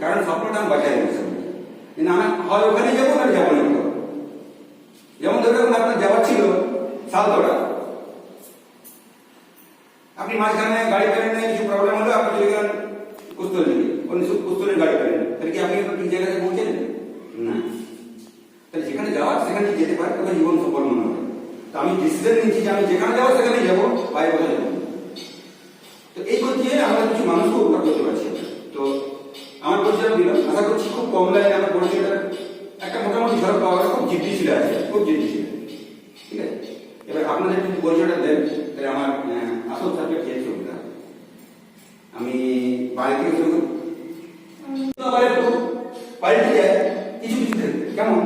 কারণ স্বপ্নটা আমি বাঁচাই নিয়েছি। কিন্তু আমি হয় ওখানে যাবো আর যাবো না। যেমন ধরুন আপনার যাওয়ার ছিল সালতোড়া, আপনি মাঝখানে গাড়ি পেলেন না, কিছু প্রবলেম হলো, আপনি চলে গেলেন কুস্তরদিকে, কুস্তরের গাড়ি পেলেন, তাহলে কি আপনি ঠিক জায়গায় পৌঁছলেন না? তাহলে যেখানে যাওয়ার সেখানে যেতে পারে, তবে জীবন সফল মনে হবে। তো আমি ডিসিশন নিচ্ছি যে আমি যেখানে যাবো সেখানে যাবো, বাইরে কোথাও যাবো। তো এই করছে আমরা কিছু মানুষকে উপকার করতে পারছি। তো আমার পরিচয় দিলাম, আশা করছি খুব কম লাইনে আমার পরিচয়টা একটা মোটামুটি ঝড় পাওয়া খুব জিদ্দি ছিল, আছে খুব জিদ্দি ছিল। ঠিক আছে, এবার আপনাদের যদি পরিচয়টা দেন তাহলে আমার আসল সাবজেক্ট চেঞ্জ করতে হবে। আমি বাড়ি থেকে শুরু করি, আবার একটু পাল্টে যায় কিছু কিছু ক্ষেত্রে। কেমন?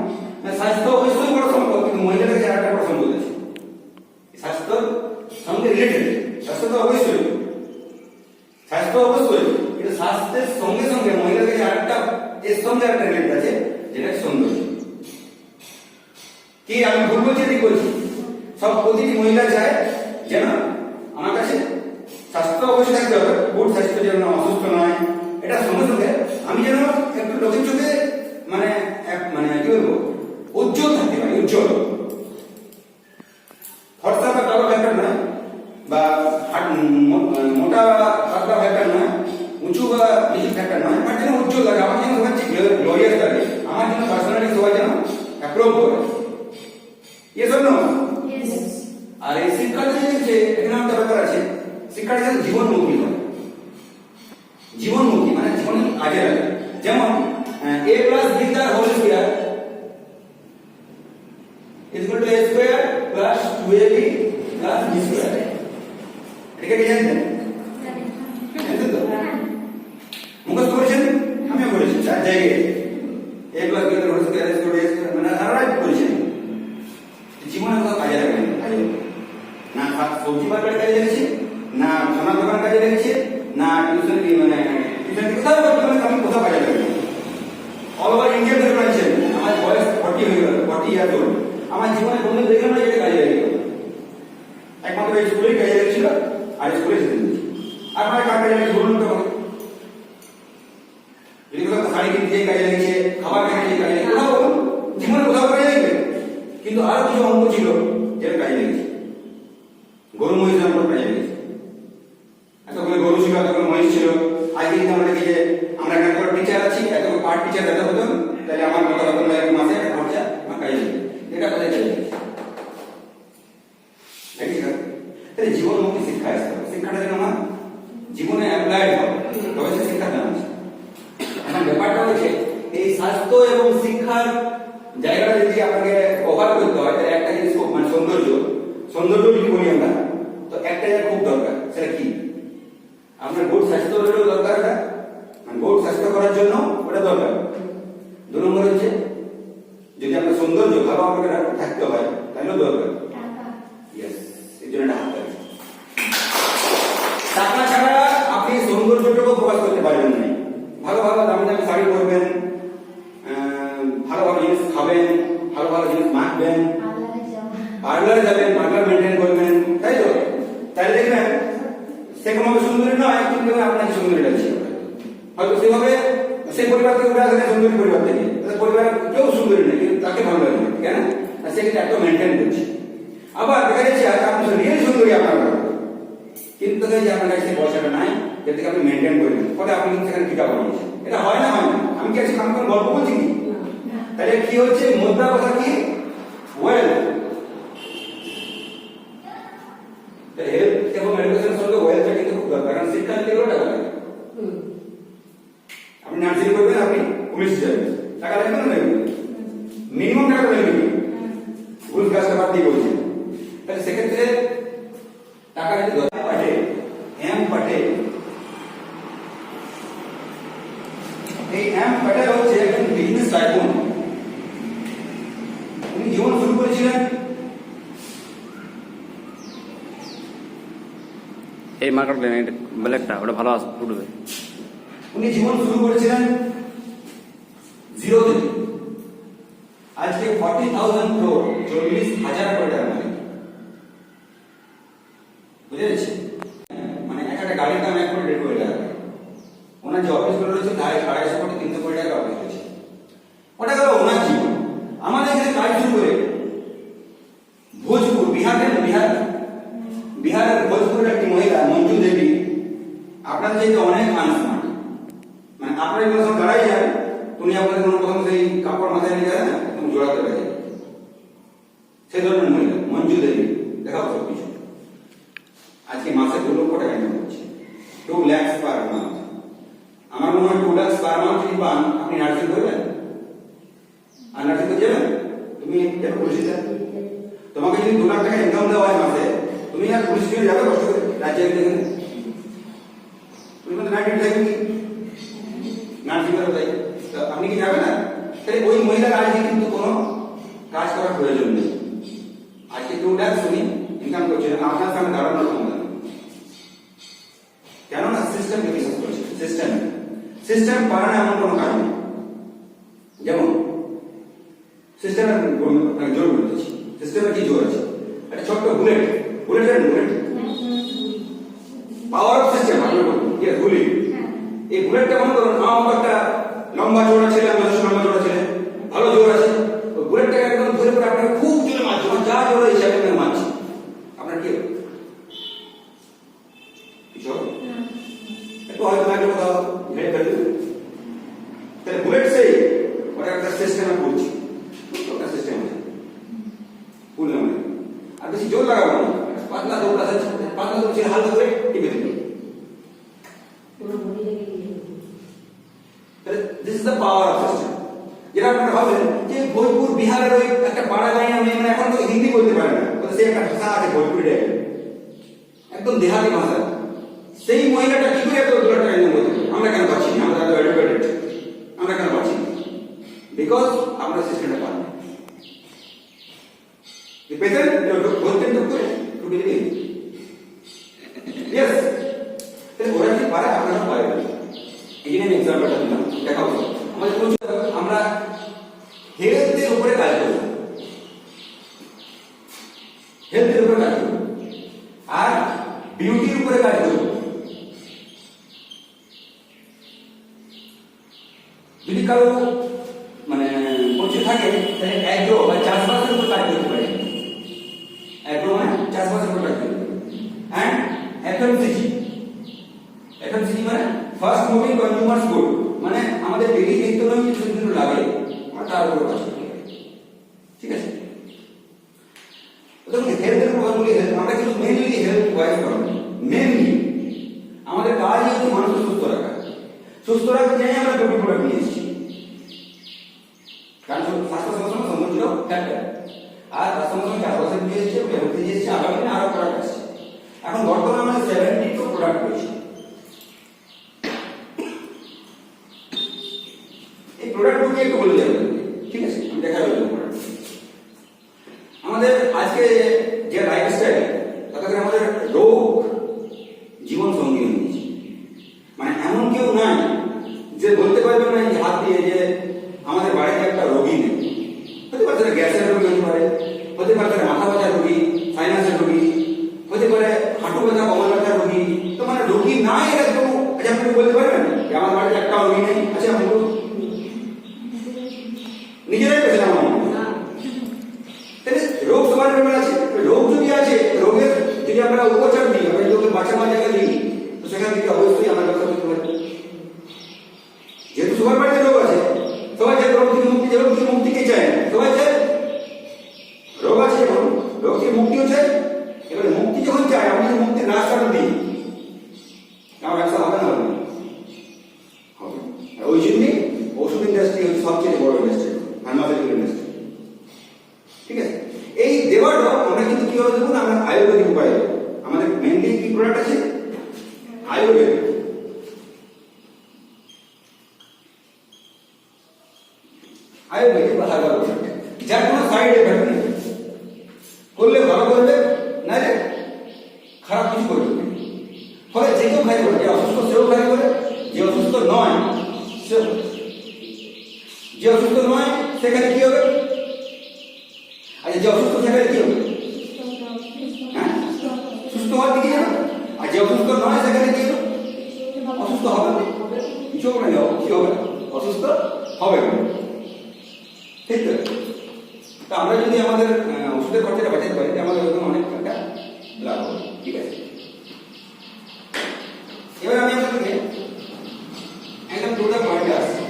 স্বাস্থ্য অবশ্যই বড় সম্পদ, কিন্তু মহিলাদের কাছে আরেকটা বড় সম্পদ আছে, স্বাস্থ্যর সঙ্গে রিলেটেড। স্বাস্থ্য তো অবশ্যই, স্বাস্থ্য অবশ্যই, কিন্তু স্বাস্থ্যের সঙ্গে সঙ্গে মহিলাদের কাছে আরেকটা, এর সঙ্গে একটা রিলেটেড আছে, যেটা সৌন্দর্য। কি আমি ভুল বলছি ঠিক বলছি? সব প্রতিটি মহিলা চায় যেন আমার কাছে স্বাস্থ্য অবশ্যই থাকতে হবে, গুড স্বাস্থ্য, যেন অসুস্থ নয়। এটা সঙ্গে সঙ্গে আমি যেন একটু লোকের চোখে মানে কি বলবো, উজ্জ্বল থাকতে পারি, উজ্জ্বল। ফর্সা বা কালো ব্যাপার নয়, বা মোটা পাতলা ব্যাপার নয়, উঁচু বা নিচু ব্যাপার নয়, আমার যেন উজ্জ্বল লাগে, আমার যেন সবার গ্লোরিয়াস লাগে, আমার যেন পার্সোনালিটি সবাই যেন অ্যাপ্রুভ করে। Yes or no? আর এই শিক্ষাটা যে এখানে একটা ব্যাপার আছে, শিক্ষাটা যেন জীবনমুখী হয়। জীবনমুখী মানে জীবনে কাজে লাগে। যেমন a plus b তার whole square is equal to a square plus 2ab plus b square। এটা কি জানেন? জানেন তো? মুখস্থ করেছেন? আমিও করেছি চার জায়গায়। a plus b তার whole square is equal to a square, মানে ধারাবাহিক করেছেন। জীবনে কোথাও কাজে লাগে না, সবজি বাজারে কাজে লেগেছে, না খানার দোকান কাজে লেগেছে, না টিউশন কোথাও আমি কোথাও কাজে লাগে। অল ওভার ইন্ডিয়া ধরে রয়েছেন, আমার বয়স 40 হয়ে গেল, 40 ইয়ার ওল্ড। আমার জীবনে কোনো দেখলাম না যেটা কাজে লেগে গেল। একমাত্র স্কুলেই কাজে লেগেছিল, আর স্কুলে যেতে দিয়েছি। আপনার কার কাজে লেগেছে বলুন তো? যদি কোথাও শাড়ি কিনতে কাজে লেগেছে, খাবার কিনতে কাজে লেগেছে, কোথাও বলুন, জীবনে কোথাও কাজে লাগবে। কিন্তু আরো কিছু অঙ্ক ছিল যেটা কাজে লেগেছে। গরু মহিষ আমার কাজে লেগেছে, এতগুলো গরু ছিল, এতগুলো মহিষ ছিল। আজকে যদি আমরা দেখি যে আমরা একটা করে টিচার আছি, এত পার্ট টিচার এত হতো, তাহলে আমার কত বেতন লাগে মাসে, একটা খরচা আমার কাজে লেগেছে। এটা কোথায় কাজে লেগেছে? দেখি স্যার, তাহলে জীবনমুখী শিক্ষা আসতে হবে। শিক্ষাটা যেন আমার জীবনে অ্যাপ্লাইড হবে, তবে সে শিক্ষার দাম আছে। এখন ব্যাপারটা হচ্ছে এই স্বাস্থ্য এবং শিক্ষার জায়গাটা যদি আপনাকে কভার করতে হয়, তাহলে একটা জিনিস খুব মানে সৌন্দর্য যদি বলি আমরা, তো একটা জায়গা খুব দরকার। সেটা কি? আপনার গুড স্বাস্থ্য হলেও দরকার, মানে গুড স্বাস্থ্য করার জন্য ওটা দরকার। 2 নম্বর হচ্ছে যদি আপনার সৌন্দর্য ভালো আপনাকে থাকতে হয়, তাহলেও দরকার ইয়েস, এই জন্য টাকা ছাড়া আপনি সৌন্দর্যটাকে প্রকাশ করতে পারবেন না। ভালো ভালো দামি দামি শাড়ি পরবেন, ভালো ভালো জিনিস খাবেন, ভালো ভালো জিনিস মাখবেন, পার্লারে যাবেন, পার্লার মেনটেন করবেন, তাই তো? তাহলে দেখবেন সে কোনোভাবে সুন্দরী নয়, কিন্তু আপনাকে সুন্দরী লাগছে। হয়তো সেভাবে সেই পরিবার থেকে উঠে আসলে সুন্দরী পরিবার থেকে, পরিবারের কেউ সুন্দরী নেই, কিন্তু তাকে ভালো লাগে, কেন? সে কিন্তু একটা মেনটেন করছে। আবার দেখা যাচ্ছে আপনি রিয়েল সুন্দরী আপনার, কিন্তু দেখা যাচ্ছে আপনার কাছে পয়সাটা নাই, যেটা থেকে আপনি মেনটেন করবেন, ফলে আপনি সেখানে টিকা বানিয়েছেন। এটা হয় না, হয় না? আমি কি আজকে আমার গল্প বলছি কি? তাহলে কি হচ্ছে মুদ্রা কথা কি? ওয়েলথ। হেলথ এবং এডুকেশনের সঙ্গে ওয়েলথটা কিন্তু খুব দরকার, কারণ শিক্ষা নিতে গেলেও টাকা লাগে। আপনি নার্সিং করবেন, আপনি পুলিশ যাবেন, টাকা লাগবে না? লাগবে, মিনিমাম টাকা লাগবে। ঘুষ গাছটা বাদ দিয়ে বলছি, তাহলে সেক্ষেত্রে টাকা যদি দরকার পাঠে পাটেল, এই পাটেল হচ্ছে একজন বিজনেস টাইকুন। উনি জীবন শুরু করেছিলেন, এই মার্কেট ব্ল্যাকটা ওটা ভালো উঠবে। উনি জীবন শুরু করেছিলেন 0 থেকে। আজকে 40,000 crore, 40,000 কোটি টাকা মালিক। বুঝে যাচ্ছে? মানে একটা গাড়ির দাম 1 কোটি 1.5 কোটি টাকা। ওনার যে অফিসগুলো রয়েছে 250 কোটি 300 কোটি টাকা অর্জন হয়েছে। ওটা গেল ওনার জীবন। আমাদের এখানে কাজ শুরু করে ভোজপুর, বিহারের ভোজপুরের একটি মহিলা মঞ্জু দেবী, আপনার চাইতে অনেক আনস্মার্ট, মানে আপনার এগুলো সব দাঁড়াই যান, উনি আপনাদের কোনো প্রথম সেই কাপড় মাথায় নিয়ে যায় না, তুমি জোড়াতে পারে, সেই ধরনের মহিলা মঞ্জু দেবী, দেখাও সব কিছু। আজকে মাসে 2 লক্ষ টাকা ইনকাম করছে, 2 lakhs per month। আমার মনে হয় 2 lakhs per month যদি পান, আপনি নার্সিং করবেন আর নার্সিং করতে যাবেন। তুমি এটা পুলিশ তোমাকে যদি 2 লাখ টাকা ইনকাম দেওয়া হয় মাসে, তুমি আর পুলিশ স্টেশনে যাবে কষ্ট করে রাজ্যে দেখেন, তুমি মানে নাইট থাকবে কি নার্সিং করে তাই আপনি কি যাবেন না? তাহলে ওই মহিলার আজকে কিন্তু কোনো কাজ করার প্রয়োজন নেই। আজকে 2 লাখ উনি ইনকাম করছেন, আপনার সামনে দাঁড়ানোর ক্ষমতা নেই। কেননা সিস্টেমকে বিশ্বাস করেছে। সিস্টেম পারে না এমন কোনো কাজ নেই। যেমন সিস্টেমের জোর বলতেছি, সিস্টেমের কি জোর আছে? একটা ছোট্ট বুলেট পাওয়ার অফ সিস্টেম, আপনার বুলেট, এই বুলেটটা মনে করুন আমার মতো একটা লম্বা চওড়া ছেলে, আমি লম্বা চওড়া ছেলে, ভালো জোর আছে, ওই বুলেটটাকে একদম ধরে করে আপনাকে খুব জোরে মারছে, যা জোরে হিসাবে আমি মারছি, আপনার কি হবে? কিছু হবে? একটু হয়তো না কোথাও ভেঙে ফেলবে। তাহলে বুলেট সেই ওটা একটা সিস্টেমে পড়ছে, ওটা সিস্টেম আছে পুরো মানে। আর বেশি জোর লাগাবো না, পাতলা দৌড়া আছে, পাতলা দৌড়ছে হালকা করে টিপে দিবে। This is the power of system. যেটা আপনারা ভাবেন যে ভোজপুর বিহারের ওই একটা পাড়া গাঁয়ে আমি মানে এখন তো হিন্দি বলতে পারে না, সে একটা ভাষা আছে ভোজপুরি টাইপের, একদম দেহাতি ভাষা। সেই মহিলাটা কি করে এত 2 লাখ টাকা ইনকাম করতে পারে? আমরা কেন পাচ্ছি না? আমরা এত এডুকেটেড, আমরা কেন পাচ্ছি না? বিকজ আমরা সিস্টেমটা পাই না। The peasant বলতেন তো করে টু বি লিভিং। ইয়েস, তাহলে ওরা কি পারে, আপনারা পারে না। এই জন্য আমি এক্সাম্পলটা দিলাম, দেখাবো। আমাদের আমরা হেলথের উপরে কাজ করব, আর বিউটির উপরে কাজ করব। যদি কারো মানে পৌঁছে থাকে তাহলে অ্যাগ্রো বা চাষবাসের উপর কাজ করতে পারে। অ্যাগ্রো মানে চাষবাসের উপর কাজ করতে পারে। অ্যান্ড এফএমসিজি মানে ফার্স্ট মুভিং কনজিউমার্স গুড, মানে আমাদের ডেইলি নিত্যনৈমিক কিছু কিছু লাগে, আমরা তার উপর কাজ করতে পারি। ঠিক আছে? তো হেলথের উপর বলি, আমরা কিন্তু মেইনলি হেলথ ওয়াইজ করব। মেইনলি আমাদের কাজই হচ্ছে মানুষকে সুস্থ রাখতে চাই আমরা বিউটি প্রোডাক্ট নিয়ে এসেছি। কারণ স্বাস্থ্য সমস্যা সম্বন্ধিত ফ্যাক্টর, আর তার সঙ্গে চাষবাসের নিয়ে এসেছে, হেলথে নিয়ে এসেছে, আগামী দিনে আরো প্রোডাক্ট আসছে। এখন বর্তমানে আমাদের 72 প্রোডাক্ট রয়েছে। এই প্রোডাক্টগুলো একটু বলে যাবেন, ঠিক আছে? আমি দেখাবো প্রোডাক্ট। আমাদের আজকে যে লাইফস্টাইল, তাতে আমাদের রোগ জীবন সঙ্গী হয়ে গেছে। মানে এমন কেউ নাই যে বলতে পারবে না যে হাত দিয়ে যে আমাদের বাড়িতে একটা রোগী নেই। হতে পারে গ্যাসের রোগী হতে পারে, হতে পারে মাথা ব্যথার রোগী, সাইনাসের রোগী, হতে পারে হাঁটু ব্যথা, কমর ব্যথার রোগী। তো মানে রোগী নাই এটা কেউ আপনি বলতে পারবেন যে আমার বাড়িতে একটা রোগী নেই? আচ্ছা, আমি নিজেরাই পেয়েছিলাম তাহলে রোগ সবার ব্যাপার আছে। রোগ যদি আছে, রোগের যদি আমরা উপচার দিই, আমরা যদি বাঁচানোর জায়গা দিই, তো সেখান থেকে অবশ্যই আমরা ব্যবস্থা করতে পারি। যেহেতু সবার বাড়িতে রোগ আছে, সবাই যে রোগ থেকে মুক্তি, রোগ থেকে মুক্তিকে চায়, সবাই চায় রোগ আছে, এখন রোগ থেকে মুক্তিও চায়। এবারে মুক্তি যখন চায়, আমি যদি মুক্তির রাস্তাটা দিই, আমার ব্যবসা হবে না, হবে। ওই জন্যই ওষুধ ইন্ডাস্ট্রি হচ্ছে সবচেয়ে বড় ইন্ডাস্ট্রি, ফার্মাসিউটিক্যাল ইন্ডাস্ট্রি। ঠিক আছে? এই দেওয়াটা আমরা কিন্তু কিভাবে দেবো না, আমরা আয়ুর্বেদিক উপায় দেবো। আমাদের মেনলি কি প্রোডাক্ট আছে? আয়ুর্বেদিক। আয়ুর্বেদিক বা হার্বাল প্রোডাক্ট, যার কোনো সাইড এফেক্ট নেই। করলে ভালো করবে, না রে খারাপ কিছু করবে। ফলে যে কেউ খাই করে, যে অসুস্থ সেও খাই করে, যে অসুস্থ নয় সেখানে কি হবে? আচ্ছা, যে অসুস্থ সেখানে কি হবে? হ্যাঁ, সুস্থ হওয়ার দিকে যাবে। আর যে অসুস্থ নয় সেখানে কি হবে? অসুস্থ হবে, কিছু কিছু হবে না, কি হবে, অসুস্থ হবে না, ঠিক তো? তা আমরা যদি আমাদের ওষুধের খরচাটা বাঁচাতে পারি আমাদের ওরকম অনেক টাকা লাভ হবে, ঠিক আছে? এবার আমি আপনাদেরকে একদম টোটাল পয়েন্টে আসছি।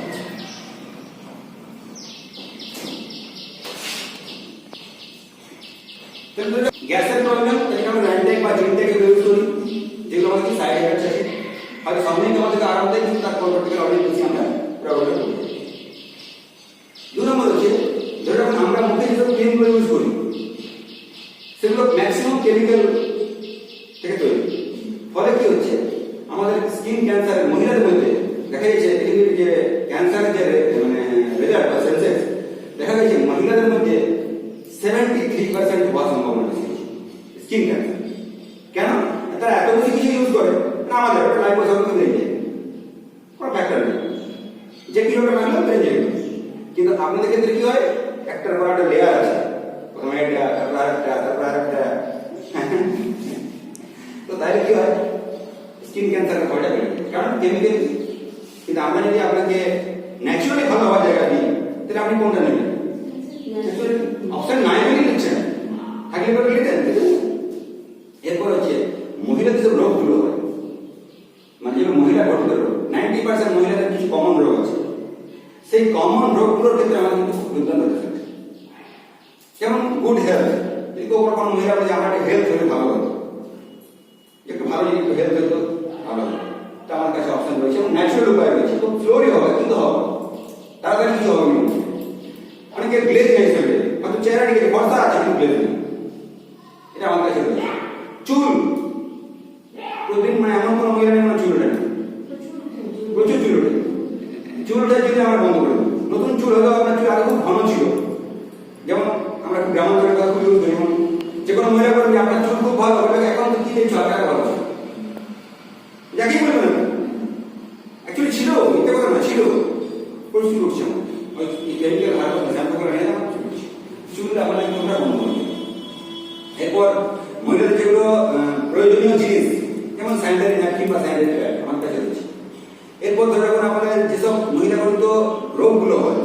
গ্যাসের প্রবলেম যেটা আমরা র্যান্ডেক বা জিনটেক ইউজ করি, যেগুলো আমাদের কি সাইড এফেক্ট আছে, হয়তো সামনেই আমাদেরকে আরাম দেয় কিন্তু তার পরবর্তীকালে অনেক বেশি আমরা প্রবলেম করি। 2 নম্বর হচ্ছে যেরকম আমরা মুখে যেসব ক্রিমগুলো ইউজ করি সেগুলো ম্যাক্সিমাম কেমিক্যাল থেকে তৈরি, ফলে কি হচ্ছে আমাদের স্কিন ক্যান্সারের মহিলাদের মধ্যে দেখা গেছে পৃথিবীর যে ক্যান্সারের যে মানে রেজাল্ট বা সেন্সেস দেখা গেছে মহিলাদের মধ্যে 73% হওয়ার সম্ভাবনা আছে স্কিন ক্যান্সার। কেন? তারা এত বেশি কিছু ইউজ করে না, আমাদের একটা লাইপোসাইকেল দিয়ে যায়, কোনো ফ্যাক্টর নেই, যে কিলোটা মানলো বেড়ে যাবে। কিন্তু আপনাদের ক্ষেত্রে কি হয়, একটার পর একটা লেয়ার আছে, প্রথমে একটা, তারপর আরেকটা, তারপর আরেকটা, তো তাই কি হয় স্কিন ক্যান্সারের ভয়টা বেড়ে যায়, কারণ কেমিক্যাল। কিন্তু আমরা যদি আপনাকে ন্যাচুরালি ভালো হওয়ার জায়গা দিই তাহলে আপনি কোনটা নেবেন? অপশন নাই বলে নিচ্ছেন, থাকলে পরে নিতেন। এরপর হচ্ছে মহিলাদের যে রোগগুলো হয়, মানে যেগুলো মহিলা গঠিত রোগ, 90% মহিলাদের কিছু কমন রোগ আছে, সেই কমন রোগগুলোর ক্ষেত্রে আমাদের কিন্তু খুব দুর্দান্ত রেজাল্ট। যেমন গুড হেলথ, যদি কোনো মহিলা বলে আমার একটা হেলথ হলে ভালো হতো, একটু ভালো যদি একটু হেলথ হতো ভালো হতো, তা আমার কাছে অপশন রয়েছে এবং ন্যাচুরাল উপায় রয়েছে, খুব স্লোলি হবে কিন্তু হবে, তাড়াতাড়ি কিছু হবে না। অনেকে গ্লেজ নেই ফেলবে, হয়তো চেহারা দিকে ভরসা আছে কিন্তু গ্লেজ নেই, এটা আমার কাছে রয়েছে। চুল প্রতিদিন মানে এমন কোনো মহিলা নেই মানে চুল ওঠে না, প্রচুর চুল ওঠে, চুল ওঠার জন্য আমরা বন্ধ করে দেবো। নতুন চুল হলেও আপনার চুল আগে খুব ঘন ছিল, যেমন আমরা গ্রামাঞ্চলের কথা খুব ইউজ করি, যেমন যে কোনো মহিলা বলবে আপনার চুল খুব ভালো, ওটাকে এখন তো কি দেখছো আপনার ভালো, যাকেই বলবেন না, অ্যাকচুয়ালি ছিল, মিথ্যে কথা না, ছিল, প্রচুর উঠছে ওই কেমিক্যাল হার শ্যাম্পু করে নিয়ে যাবো চুল আপনার কোনটা বন্ধ করবে। এরপর মহিলাদের যেগুলো প্রয়োজনীয় জিনিস যেমন স্যানিটারি ন্যাপকিন বা স্যানিটারি প্যাড আমার কাছে রয়েছে। এরপর ধরে রাখুন আমাদের যেসব মহিলাগত রোগগুলো হয়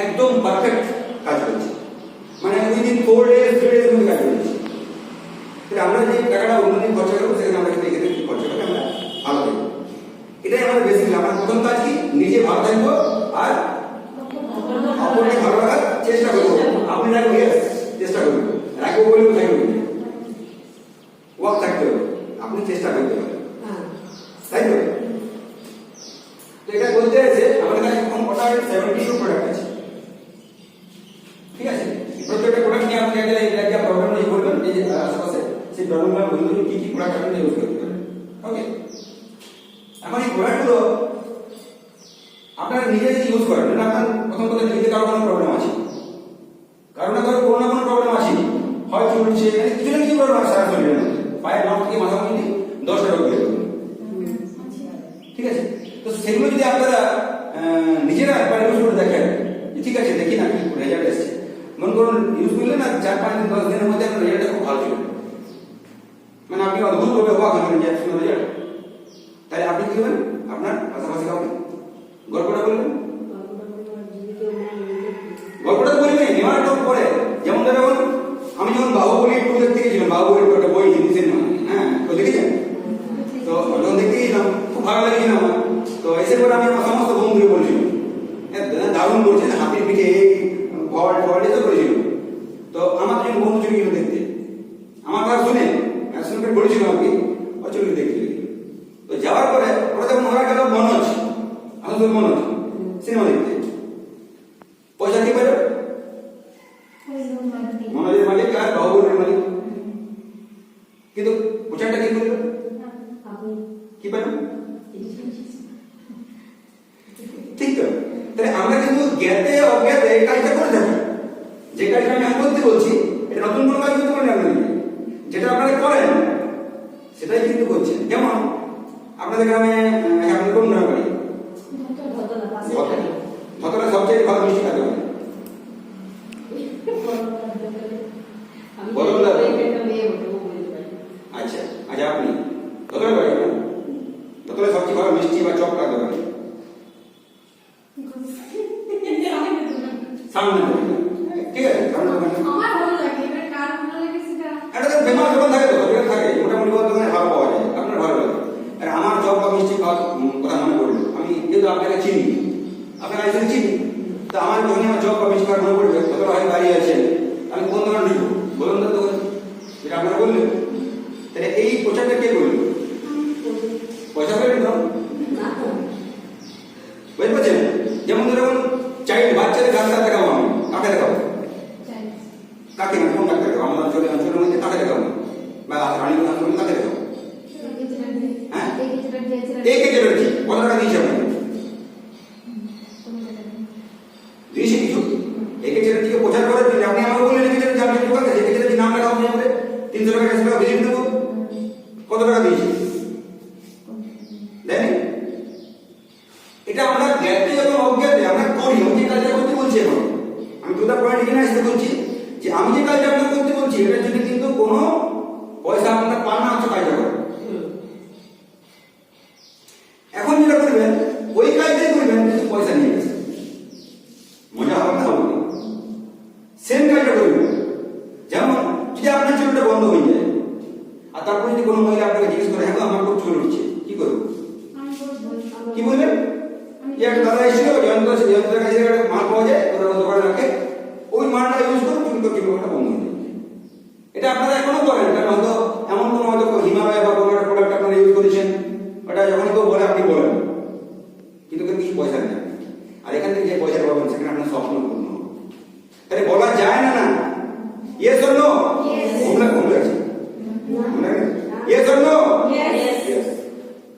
একদম পারফেক্ট কাজ করছে, মানে উইদিন 4 days 3 days মধ্যে কাজ করছে। তাহলে আমরা যে টাকাটা অন্যদিন খরচা করবো সেখানে আমরা কিন্তু এখানে কি খরচা করে আমরা ভালো দেবো। এটাই আমাদের বেসিক। আমার প্রথম কাজ কি, নিজে ভালো থাকবো আর অপরকে ভালো রাখার চেষ্টা করবো। আপনি রাখবো, চেষ্টা করবো, রাখবো বলেও থাকবে, ওয়াক থাকতে হবে, আপনি চেষ্টা করতে পারেন, তাই তো? এটা বলতে আছে আমাদের কাছে এখন টোটাল 72 প্রোডাক্ট আছে, ঠিক আছে? প্রত্যেকটা প্রোডাক্ট নিয়ে আপনি একটা প্রবলেম নিয়ে বলবেন, এই যে আশেপাশে সেই প্রবলেমগুলো বলবেন কি কি প্রোডাক্ট আপনি ইউজ করতে পারেন। ওকে, এখন এই প্রোডাক্টগুলো আপনারা নিজে যদি ইউজ করেন, না আপনার প্রথম কথা নিজে কারো কোনো প্রবলেম আছে, কারো না কারো কোনো না কোনো প্রবলেম আছে, হয় চলছে কিছু না কিছু প্রবলেম আছে সারা শরীরের মধ্যে, পায়ের নখ থেকে মাথা পর্যন্ত 10টা রোগ বের করবে, ঠিক আছে? তো সেগুলো যদি আপনারা নিজেরা একবার ইউজ করে দেখেন, ঠিক আছে দেখি না কি রেজাল্ট এসছে, মনে করুন ইউজ করলে না 4-5 দিন 10 দিনের মধ্যে আপনার রেজাল্টটা খুব ভালো ছিল, মানে আপনি অদ্ভুতভাবে অবাক হবেন যে এত সুন্দর রেজাল্ট। তাহলে আপনি কি করবেন, আপনার পাশাপাশি কাউকে গল্পটা বলবেন, গল্পটা বলবেন নেওয়ার টপ করে। যেমন ধরুন আমি যখন বাহুবলী 2 দেখতে গেছিলাম, বাহুবলী 2 একটা বই হিন্দি সিনেমা, হ্যাঁ তো দেখেছেন, তো যখন দেখতে গেছিলাম খুব ভালো লেগেছিল আমার। তো এসে পরে আমি আমার সমস্ত বন্ধুকে বলছিলাম দারুণ বলছে, হাতির পিঠে এই ফল ফল এসব করেছিল। তো আমার দুজন বন্ধু চলে গেল দেখতে, আমার কথা শুনে শুনে বলেছিল আমাকে, ও চলে দেখতে। তো যাওয়ার পরে ওরা যখন ওরা গেল মনোজ, আমাদের মনোজ সিনেমা দেখতে, পয়সা কি পেল, মনোজের মালিক আর বাহুবলীর মালিক, কিন্তু প্রচারটা কি করলো, কি পেল, ঠিক তো? তাহলে আমরা কিন্তু জ্ঞাতে অজ্ঞাতে এই কাজটা করে থাকি। যে কাজটা আমি করতে বলছি এটা নতুন কোনো কাজ করতে পারেন আপনি, যেটা আপনারা করেন সেটাই কিন্তু করছেন। যেমন আপনাদের গ্রামে আপনি কোন গ্রামে বাড়ি, ধতলা সবচেয়ে ভালো মিষ্টি খাতে পারে, আচ্ছা আচ্ছা আপনি ধতলা বাড়ি, ধতলা সবচেয়ে ভালো মিষ্টি বা চপ খাতে পারে, সামনে দোকান, ঠিক আছে সামনে দোকান। আমার ভালো লাগে, এবার কার ভালো লাগে সেটা এটা তো ফেমাস দোকান থাকে, তো দোকান থাকে মোটামুটি বড় দোকানে ভালো পাওয়া যায়, আপনার ভালো লাগে। আর আমার চপ বা মিষ্টি খাওয়ার কথা মনে পড়লো, আমি যেহেতু আপনাকে চিনি, আপনার আইসেন চিনি, তো আমার যখনই আমার চপ বা মিষ্টি খাওয়ার মনে পড়বে, কত ভাই বাড়ি আছেন, আমি কোন দোকানে ঢুকবো বলুন তো দোকান, যেটা আপনারা বললেন। তাহলে এই প্রচারটা কে করলো? পয়সা করে দিলাম, বুঝতে পারছেন? যেমন ধরুন চাইল্ড বাচ্চাদের ডাক্তার দেখাবো, আমি কাকে দেখাবো? চাই কাকে, মানে কোন ডাক্তার দেখাবো? আমার অঞ্চলের মধ্যে কাকে দেখাবো? বা রানীগঞ্জ অঞ্চলে কাকে দেখাবো? হ্যাঁ এই কে চলেছি, কত টাকা দিয়েছি আপনাকে? দিয়েছি কিছু? একে চ্যাটার্জিকে প্রচার করার জন্য আপনি আমাকে বললেন একে চ্যাটার্জি, আপনি দোকান থেকে একে চ্যাটার্জি নাম লেখা আপনি আমাদের 300 টাকা 400 টাকা ভিজিট দেবো, কত টাকা দিয়েছি? দেয়নি? এটা আমরা জ্ঞাতে এবং অজ্ঞাতে আমরা করি, আমি যে কাজটা করতে বলছি এখন, আমি দুটা পয়েন্ট এখানে আসতে বলছি যে আমি যে কাজটা আপনাকে করতে বলছি এটার জন্য কিন্তু কোনো পয়সা আপনারা পান না, হচ্ছে কাজটা করেন। এখন যেটা করবেন ওই কাজটাই করবেন কিন্তু পয়সা নিয়ে গেছে, মজা হবে না? হবে সেম কাজটা করবেন। যেমন যদি আপনার চুলটা বন্ধ হয়ে যায় আর তারপরে যদি কোনো মহিলা আপনাকে জিজ্ঞেস করে হ্যাঁ আমার খুব চুল উঠছে, কি করবো? কি বলবেন? যে একটা দাদা এসেছিল যন্ত্রের কাছে একটা মাল পাওয়া যায়, ওরা দোকানে রাখে, ওই মালটা ইউজ করে চুল করতে বন্ধ হয়ে যায়। এটা আপনারা এখনো করেন, কারণ হয়তো এমন কোনো হয়তো হিমালয় বা কোনো একটা প্রোডাক্ট আপনারা ইউজ করেছেন, ওটা যখন কেউ বলে আপনি বলেন, কিন্তু কেউ কিছু পয়সা নেই। আর এখান থেকে যে পয়সা পাবেন সেখানে আপনার স্বপ্ন পূর্ণ হবে। তাহলে বলা যায় না, না ইয়েস অর নো? কমলে আছে, ইয়েস অর নো?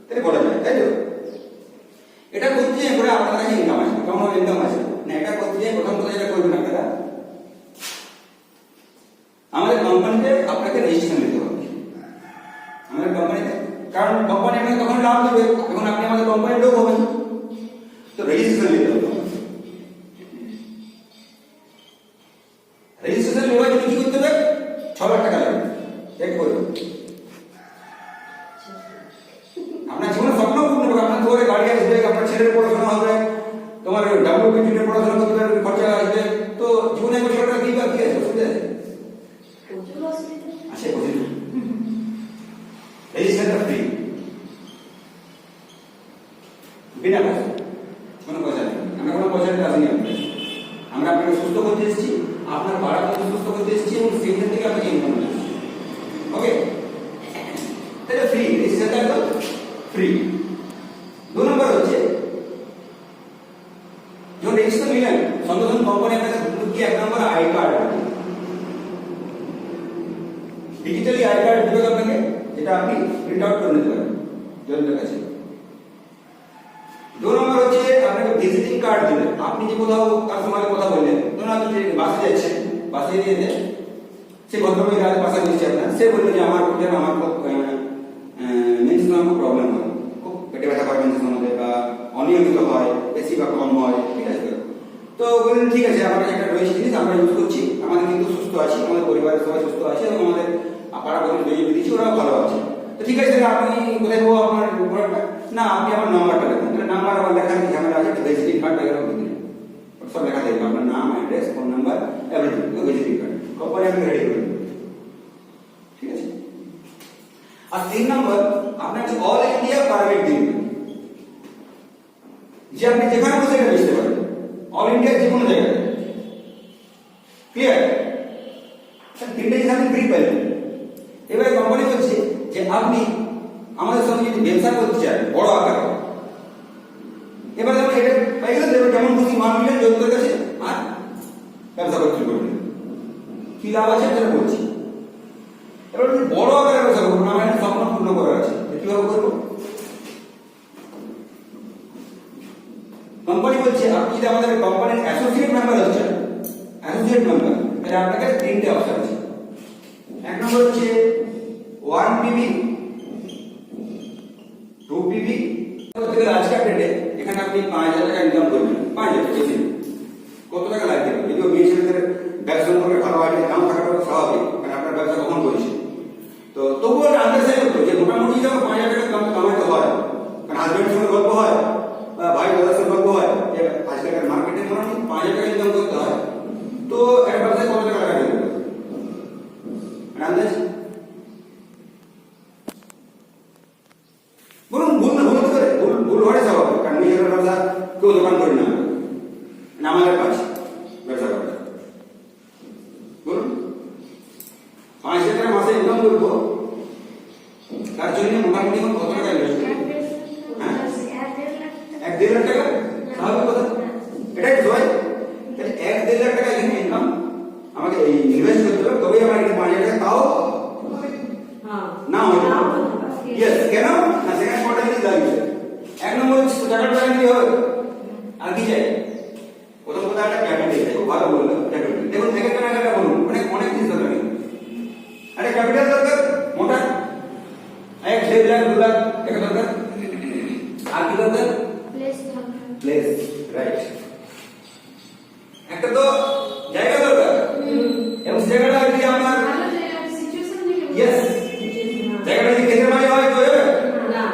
তাহলে বলা যায়, তাই তো? এটা করতে যাই পরে আপনার কাছে ইনকাম আছে, কেমন ইনকাম আছে না? এটা করতে যাই প্রথম কথা যেটা করবেন আপনারা, আমাদের কোম্পানিতে আপনাকে রেজিস্ট্রেশন নিতে হবে আমাদের কোম্পানিতে, কারণ কোম্পানি আপনাকে তখন লাভ দেবে, এখন আপনি আমাদের কোম্পানির লোক হবেন, তো রেজিস্ট্রেশন নিতে হবে। রেজিস্ট্রেশন নেওয়ার জন্য কি করতে হবে? 6 লাখ টাকা লাগবে, এক করে আপনার জীবনে স্বপ্ন পূর্ণ হবে, আপনার তোরে গাড়ি আসবে, আপনার ছেলের পড়াশোনা হবে, তোমার WPT পড়াশোনা করতে পারবে, খরচা আসবে, তো জীবনে 1 বছর টাকা কি বাকি আছে? অসুবিধা আছে? রেজিস্ট্রেশনটা ফ্রি, বিনা পয়সা, কোনো পয়সা নেই, আমরা কোনো পয়সা নিতে আসিনি আপনাকে, আমরা আপনাকে সুস্থ করতে এসেছি, আপনার পাড়াকে সুস্থ করতে এসেছি এবং সেইখান থেকে আপনাকে ইনকাম করতে এসেছি। ওকে, তাহলে ফ্রি, রেজিস্ট্রেশনটা একদম ফ্রি। 2 নম্বর হচ্ছে যখন রেজিস্ট্রেশন নিলেন সঙ্গে সঙ্গে কোম্পানি আপনাকে ঢুকিয়ে 1 নম্বর I card, digitally I card দেবে আপনাকে, যেটা আপনি প্রিন্ট আউট করে নিতে পারেন জনের কাছে। 2 নম্বর হচ্ছে আপনাকে ভিজিটিং কার্ড দিবে, আপনি যে কোথাও কাস্টমারের কথা বললেন, ধরুন আপনি বাসে যাচ্ছেন, বাসে গিয়ে সে ভদ্রলোক রাতে বাসা দিচ্ছে আপনার, সে বললো যে আমার খুব মেন্সের খুব প্রবলেম হয়, খুব পেটে ব্যথা করে মেন্সের মধ্যে, বা অনিয়মিত হয়, বেশি বা কম হয়, ঠিক আছে? তো বললেন ঠিক আছে, আমার কাছে একটা রয়েছে জিনিস আমরা ইউজ করছি, আমাদের কিন্তু সুস্থ আছি, আমাদের পরিবারের সবাই সুস্থ আছে এবং আমাদের পাড়া বন্ধু বেরিয়ে দিচ্ছি, ওরাও ভালো আছে। তো ঠিক আছে, আপনি কোথায় পাবো আপনার প্রোডাক্টটা? না আপনি আমার নাম্বারটা দেখুন, নাম্বার আমার লেখা ঝামেলা আছে, ভিজিটিং কার্ড এগুলো দিন, সব লেখা দেবেন, আপনার নাম, address, phone number, everything, visiting card company আপনি রেডি করে দেবেন, ঠিক আছে? আর 3 নম্বর আপনাকে অল ইন্ডিয়া পারমিট দিন, যে আপনি যেখানে বসে এটা বেচতে পারেন, অল ইন্ডিয়া যে কোনো জায়গায়, ক্লিয়ার? 3টে জিনিস আপনি ফ্রি পাইলেন। এবারে কোম্পানি বলছে যে আপনি আমাদের সঙ্গে যদি ব্যবসা করতে চান বড় আকারে, এবার আপনি এটা পাই গেলেন, এবার যেমন খুশি মান নিলেন যন্ত্রের কাছে আর ব্যবসা করতে করবেন, কি লাভ আছে সেটা বলছি। এবার যদি বড় আকারে ব্যবসা করবো, আমার একটা স্বপ্ন পূর্ণ করার আছে, কিভাবে করবো? কোম্পানি বলছে আপনি যদি আমাদের কোম্পানির অ্যাসোসিয়েট মেম্বার হচ্ছেন, অ্যাসোসিয়েট মেম্বার, তাহলে আপনাকে 3টে অপশন আছে। 1 নম্বর হচ্ছে 1 PV, 2 PV, আজকের ডেটে এখানে আপনি 5000 টাকা ইনকাম করবেন, 5000 বেশি কত টাকা লাগবে? যদিও মেয়ে ছেলেদের ব্যবসা সম্পর্কে ভালো আইডিয়া নাও থাকাটা স্বাভাবিক, কারণ আপনার ব্যবসা কখন করেছে, তো তবুও একটা আন্ডারস্ট্যান্ড করতে যে মোটামুটি যখন 5000 টাকা কামাইতে হয়, কারণ হাজব্যান্ডের সঙ্গে গল্প হয়, ভাই দাদার সঙ্গে গল্প হয়, যে আজকালকার মার্কেটে মোটামুটি 5000 টাকা ইনকাম করতে হয়, কেউ দোকান করি না, মানে আমাদের কাজ ব্যবসা করা। বলুন 5,000 টাকা মাসে ইনকাম করবো, তার জন্য মোটামুটি এখন কত টাকা ইনভেস্ট করবো? হ্যাঁ 1-1.5 লাখ টাকা স্বাভাবিক কথা, এটাই তো হয়। তাহলে 1-1.5 লাখ টাকা এখানে ইনকাম আমাকে ইনভেস্ট করতে হবে, তবেই আমার এখানে 5,000 টাকা তাও না হয়ে যাবে। ইয়েস, কেন না সেখানে কটা জিনিস লাগবে। 1 নম্বর হচ্ছে টাকাটা নিতে হবে, আর কি চাই? প্রথম কথা একটা ক্যাপিটাল চাই, খুব ভালো বললো ক্যাপিটাল। দেখুন এক একটা টাকা বলুন, অনেক অনেক জিনিস দরকার নেই, আরে ক্যাপিটাল দরকার মোটা 1-1.5 লাখ 2 লাখ টাকা দরকার। আর কি দরকার? Place, right. একটা তো জায়গা দরকার, এবং জায়গাটা যদি আপনার ভালো জায়গা সিচুয়েশন দেখে ইয়েস, জায়গাটা যদি খেতে পারে হয় তো না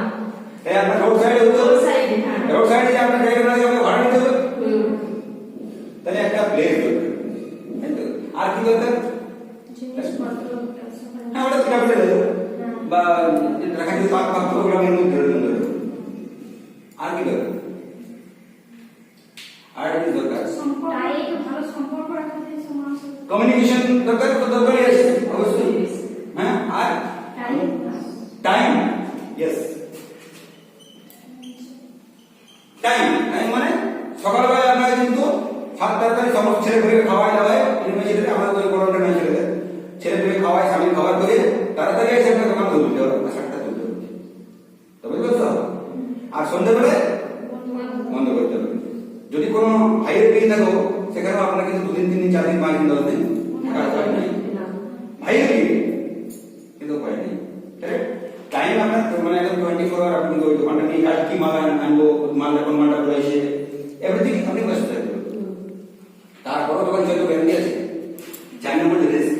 তাই আপনার রোড সাইডে হতো, রোড সাইডে, হ্যাঁ। রোড সাইডে যে আপনার জায়গাটা আছে আপনাকে ভাড়া নিতে হবে, তাহলে একটা প্লেস দরকার। তাই তো? আর কি দরকার? হ্যাঁ ওটা তো ক্যাপিটাল বা রাখা যদি পাক পাক প্রোগ্রামের মধ্যে ধরে। আর কি দরকার? আর কি দরকার? ভালো সম্পর্ক রাখা যায় সমাজের সাথে। কমিউনিকেশন দরকার, তো দরকারই আছে অবশ্যই। হ্যাঁ আর টাইম, ইয়েস টাইম। টাইম মানে সকালবেলা আপনারা কিন্তু 7:30 সমস্ত ছেলে পেলে খাওয়াই দাওয়ায় ছেলে আমাদের ওই গরমটা নাই ছেলে পেলে খাওয়াই স্বামী খাবার করে তাড়াতাড়ি এসে আপনার দোকান তুলতে হবে, 7টা তুলতে হবে, তবে বুঝতে হবে। আর সন্ধ্যেবেলায় বন্ধ করতে হবে। যদি কোনো হাইওয়ে পেয়ে থাকো সেখানেও আপনার কিন্তু 2 দিন 3 দিন 4 দিন 5 দিন 10 দিন থাকার উপায় নেই, হাইওয়ে কিন্তু উপায় নেই। টাইম আপনার মানে একদম 24 আওয়ার আপনি ওই দোকানটা নিয়ে কাজ কি মাল আনবো, মালটা কোন মালটা করে এসে এভরিথিং আপনি ব্যস্ত থাকবেন। তারপরও দোকান চলতে গ্যারান্টি আছে। 4 নম্বর রিস্ক,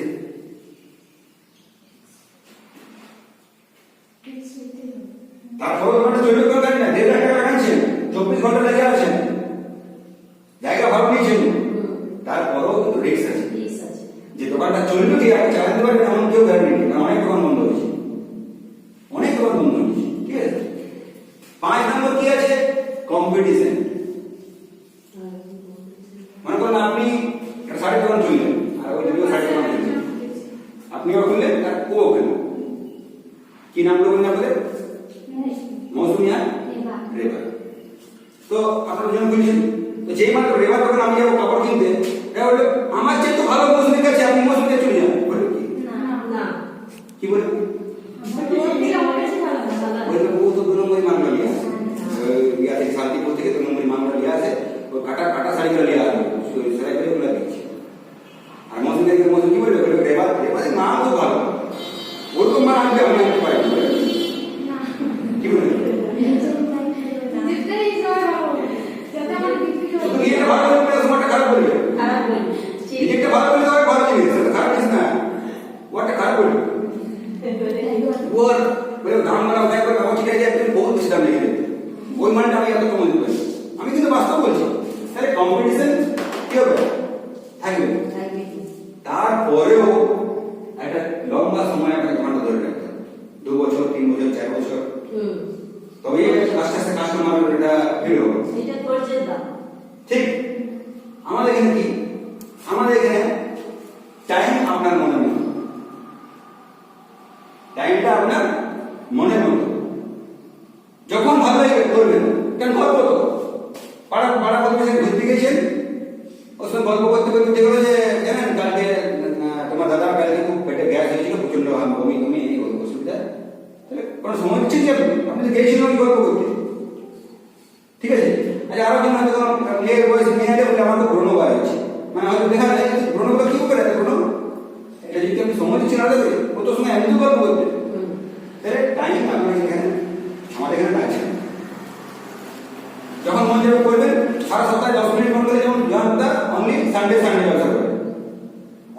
তারপরও দোকানটা চলবে কোনো গাড়ি না, 1.5 লাখ টাকা রাখছেন, 24 ঘন্টা লেগে আছেন, জায়গা ভালো নিয়েছেন, তারপরও কিন্তু রিস্ক আছে। যে দোকানটা চলবে কি আপনি চালাতে পারবেন এমন কেউ গ্যারান্টি নেই, কারণ অনেক দোকান বন্ধ হয়েছে, অনেক দোকান বন্ধ হয়েছে। ঠিক আছে। 5 নম্বর কি আছে? কম্পিটিশন। মনে করুন আপনি একটা শাড়ির দোকান খুললেন, আর ওই দিকেও শাড়ির দোকান খুললেন, আপনিও খুললেন আর ও খুললেন, কি নাম বলবেন আপনাদের? মৌসুমি আর রেবা। তো আপনারা দুজন খুলছেন, তো যেই মাত্র রেবার দোকান আমি যাবো কাপড় কিনতে, এটা বলবে আমার চেয়ে তো ভালো মৌসুমির কাছে, আপনি মৌসুমিতে চলে যান, বলবে কি? কি বলবে? বলবে ও তো 2 নম্বরই মালটা নিয়ে আসে, ইয়াতে শান্তিপুর থেকে 2 নম্বরই মালটা নিয়ে আসে, ও কাটা কাটা শাড়িগুলো নিয়ে আসবে, সেলাই করে ওগুলো দিচ্ছে। আর মৌসুমি থেকে মৌসুমি কি বলবে? বলবে রেবার, রেবারের নাম তো ভালো, ওরকম মাল আনতে আমি আনতে পারি না। কি বলবে? শুধু নিজেকে ভালো বলবে, তোমারটা খারাপ বলবে, নিজেকে ভালো বললে তো ভালো জিনিস, সেটা খারাপ জিনিস না, ওটা খারাপ বলবে। ওর বলে দাম বাড়াও তাই করে আমার ঠিক আছে, তুমি বহুত বেশি দাম লেগে দেবে, ওই মানটা আমি এত কম দিতে পারি। আমি কিন্তু বাস্তব বলছি। তাহলে কম্পিটিশন কি হবে? থাকবে। তারপরেও একটা লম্বা সময় আপনাকে দোকানটা ধরে রাখতে হবে, 2 বছর 3 বছর 4 বছর, তবে আস্তে আস্তে কাস্টমার এটা ভিড় হবে। ঠিক। আমাদের এখানে কি? আমাদের এখানে টাইম আপনার মনে নেই, টাইমটা আপনার মনের মতো, যখন ভালো লাগে করবেন। কেন গল্প তো পাড়া পাড়া প্রতিবেশী ঘুরতে গেছেন, ওর সঙ্গে গল্প করতে করতে দেখলো যে জানেন কালকে তোমার দাদার কালকে খুব পেটে গ্যাস হয়েছিল, প্রচন্ড বমি বমি অসুবিধা, তাহলে কোনো সময় দিচ্ছেন কি আপনি তো গেছিলেন ওই গল্প করতে। ঠিক আছে। আচ্ছা আরো জন হয়তো মেয়ের বয়স মেয়েদের বলে আমার তো ব্রণ বার হচ্ছে, মানে হয়তো দেখা যায় ব্রণগুলো কি করে ব্রণ, এটা যদি আপনি সময় দিচ্ছেন না দেবে ও তো সময় এমনি গল্প করতে। তাহলে টাইম আপনার এখানে আমাদের এখানে আছে, যখন মন যাবে করবেন। সারা সপ্তাহে 10 মিনিট ফোন করে, যেমন জনতা অনলি সানডে ব্যবসা করে,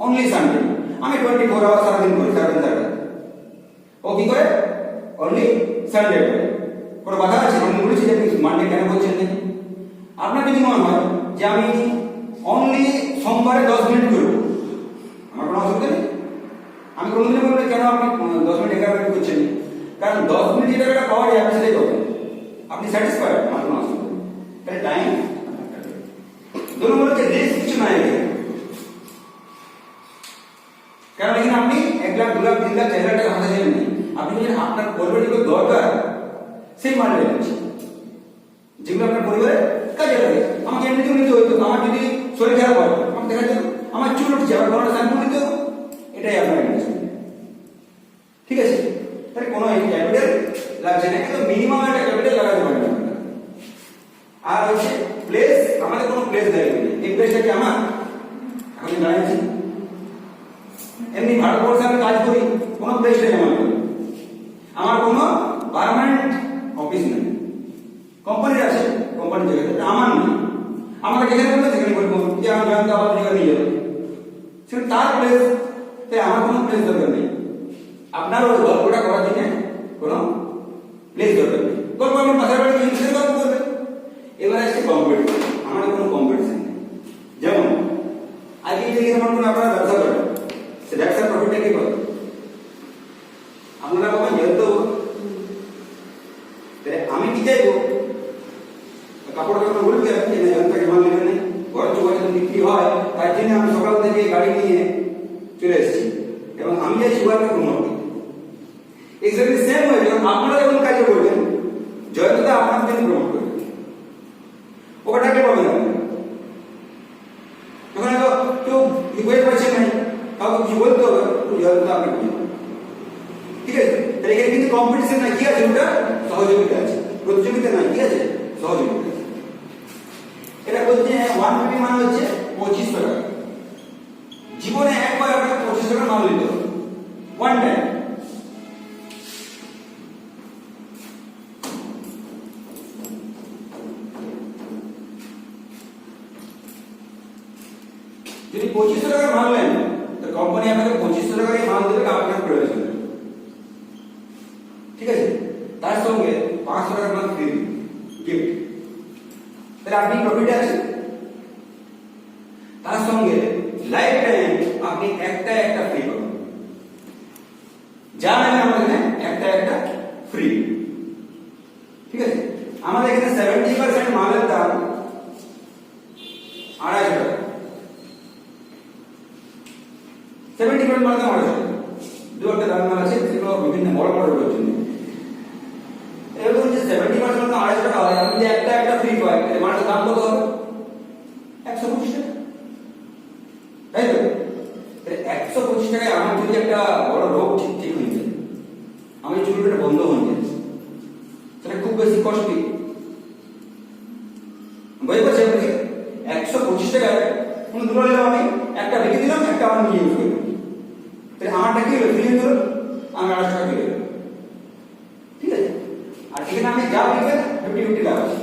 অনলি সানডে। আমি 24 আওয়ার সারাদিন করি, সারাদিন থাকে। ও কি করে? অনলি সানডে করে। কোনো বাধা আছে? আমি বলেছি যে আপনি মানডে কেন বলছেন না? আপনার যদি মনে হয় যে আমি অনলি সোমবারে 10 মিনিট করব, আমার কোনো অসুবিধা নেই। আমি কোনোদিনই বলবো কেন আপনি 10 মিনিট 11 মিনিট করছেন, কারণ 10 মিনিট যে টাকাটা পাওয়া যায় আপনি সেটাই পাবেন, আপনি স্যাটিসফাইড, আমার কোনো অসুবিধা নেই। তাহলে টাইম 2 নম্বর হচ্ছে রিস্ক কিছু নাই এখানে, কারণ এখানে আপনি 1 লাখ 2 লাখ 3 লাখ 4 লাখ টাকা হাতে নেবেন না, আপনি যদি আপনার পরিবারের যেগুলো দরকার সেই মালটা নিচ্ছেন, যেগুলো আপনার পরিবারের কাজে লাগে। আমাকে এমনিতেও নিতে হইতো, আমার যদি শরীর খারাপ হয় আমাকে দেখা যেত, আমার চুল উঠছে আমার ঘরে শ্যাম্পু নিতে হতো, এটাই আপনার ইনভেস্টমেন্ট। ঠিক আছে, তাহলে কোনো ক্যাপিটাল লাগছে না, কিন্তু মিনিমাম একটা ক্যাপিটাল লাগাতে পারবেন আপনারা। আর হচ্ছে প্লেস, আমাদের কোনো প্লেস দেয়নি, এই প্লেসটা কি আমার আমি দাঁড়িয়েছি, এমনি ভারতবর্ষে আমি কাজ করি, কোনো প্লেস নেই আমার কোনো পার্মানেন্ট অফিস নেই, কোম্পানির আছে কোম্পানির জায়গাতে, আমার নেই। আমাকে যেখানে বলবে সেখানে বলবো যে আমার জয়ন্ত আবার জায়গা নিয়ে যাবে, সেটা তার প্লেস, তাই আমার কোনো প্লেস দরকার নেই। আপনার ওই গল্পটা করার জন্য কোনো প্লেস দরকার নেই, গল্প আমার মাথার বাড়ি ইংলিশে গল্প করবে। এবার আসছে কম্পিটিশন, আমাদের কোনো কম্পিটিশন নেই। যেমন আজকে যদি আমার কোনো আপনারা ব্যবসা করেন, সে ব্যবসার প্রফিটটা কি করে আপনারা পাবেন যেহেতু, আমি কি চাইবো কাপড় কাপড় বলবি আপনি যে জনতাকে মাল নেবেন না, ঘরে চোখে বিক্রি হয়, তার জন্য আমি সকাল থেকে গাড়ি নিয়ে চলে এসেছি এবং আমি যাই সুগারকে প্রমোট করি। এক্স্যাক্টলি সেম ওয়ে যখন আপনারা যখন কাজে করবেন, জয়ন্তদা আপনার জন্য প্রমোট করবে, ওটাকে পাবেন আপনি। যখন কেউ হয়ে পারছে না, কাউকে কিছু বলতে হবে, জয়ন্তদা আপনাকে বলবে। ঠিক আছে, তাহলে এখানে কিন্তু কম্পিটিশন না, কি আছে ওটা সহযোগিতা আছে, প্রতিযোগিতা না, কি আছে সহযোগিতা আছে। এটা বলছে 150 মানে হচ্ছে 2500 টাকা, জীবনে একবার আপনাকে 2500 টাকা মাল দিতে হবে, ওয়ান টাইম। যদি 2500 টাকার মাল নেন, তো কোম্পানি আপনাকে 2500 টাকার মাল দেবে, আপনার প্রয়োজন। ঠিক আছে, তার সঙ্গে 500 টাকার মাল ফ্রি গিফট, তাহলে আপনি প্রফিটে আছেন। তার সঙ্গে লাইফ টাইম আপনি একটা ফ্রি পাবেন, যা নেবেন আমাদের এখানে একটা ফ্রি। ঠিক আছে, আমাদের এখানে 70% মালের দাম 250 টাকা, 70% মালের দাম 250 টাকা। দু একটা দাম মাল আছে যেগুলো বিভিন্ন বড় বড় রোগের জন্য, এবার যে 70% দাম 250 টাকা হয়, আমি যে একটা ফ্রি পাই, তাহলে মালের দাম কত হবে 125 টাকা, তাই তো? 125 টাকায় আমার যদি একটা বড় রোগ ঠিক হয়ে যায়, আমি চুলটা বন্ধ হয়ে যায়, সেটা খুব বেশি কষ্টই। বুঝতে পারছি আপনি 125 টাকায় কোনো দূর হলে আমি একটা রেখে দিলাম, একটা আমার নিয়ে ইউজ করলাম, তাহলে আমারটা কি হলো ফ্রি হয়ে গেল, আমি 250 টাকা পেয়ে গেলাম। ঠিক আছে, আর এখানে আমি যা দিবেন 50-50 লাভ আছে।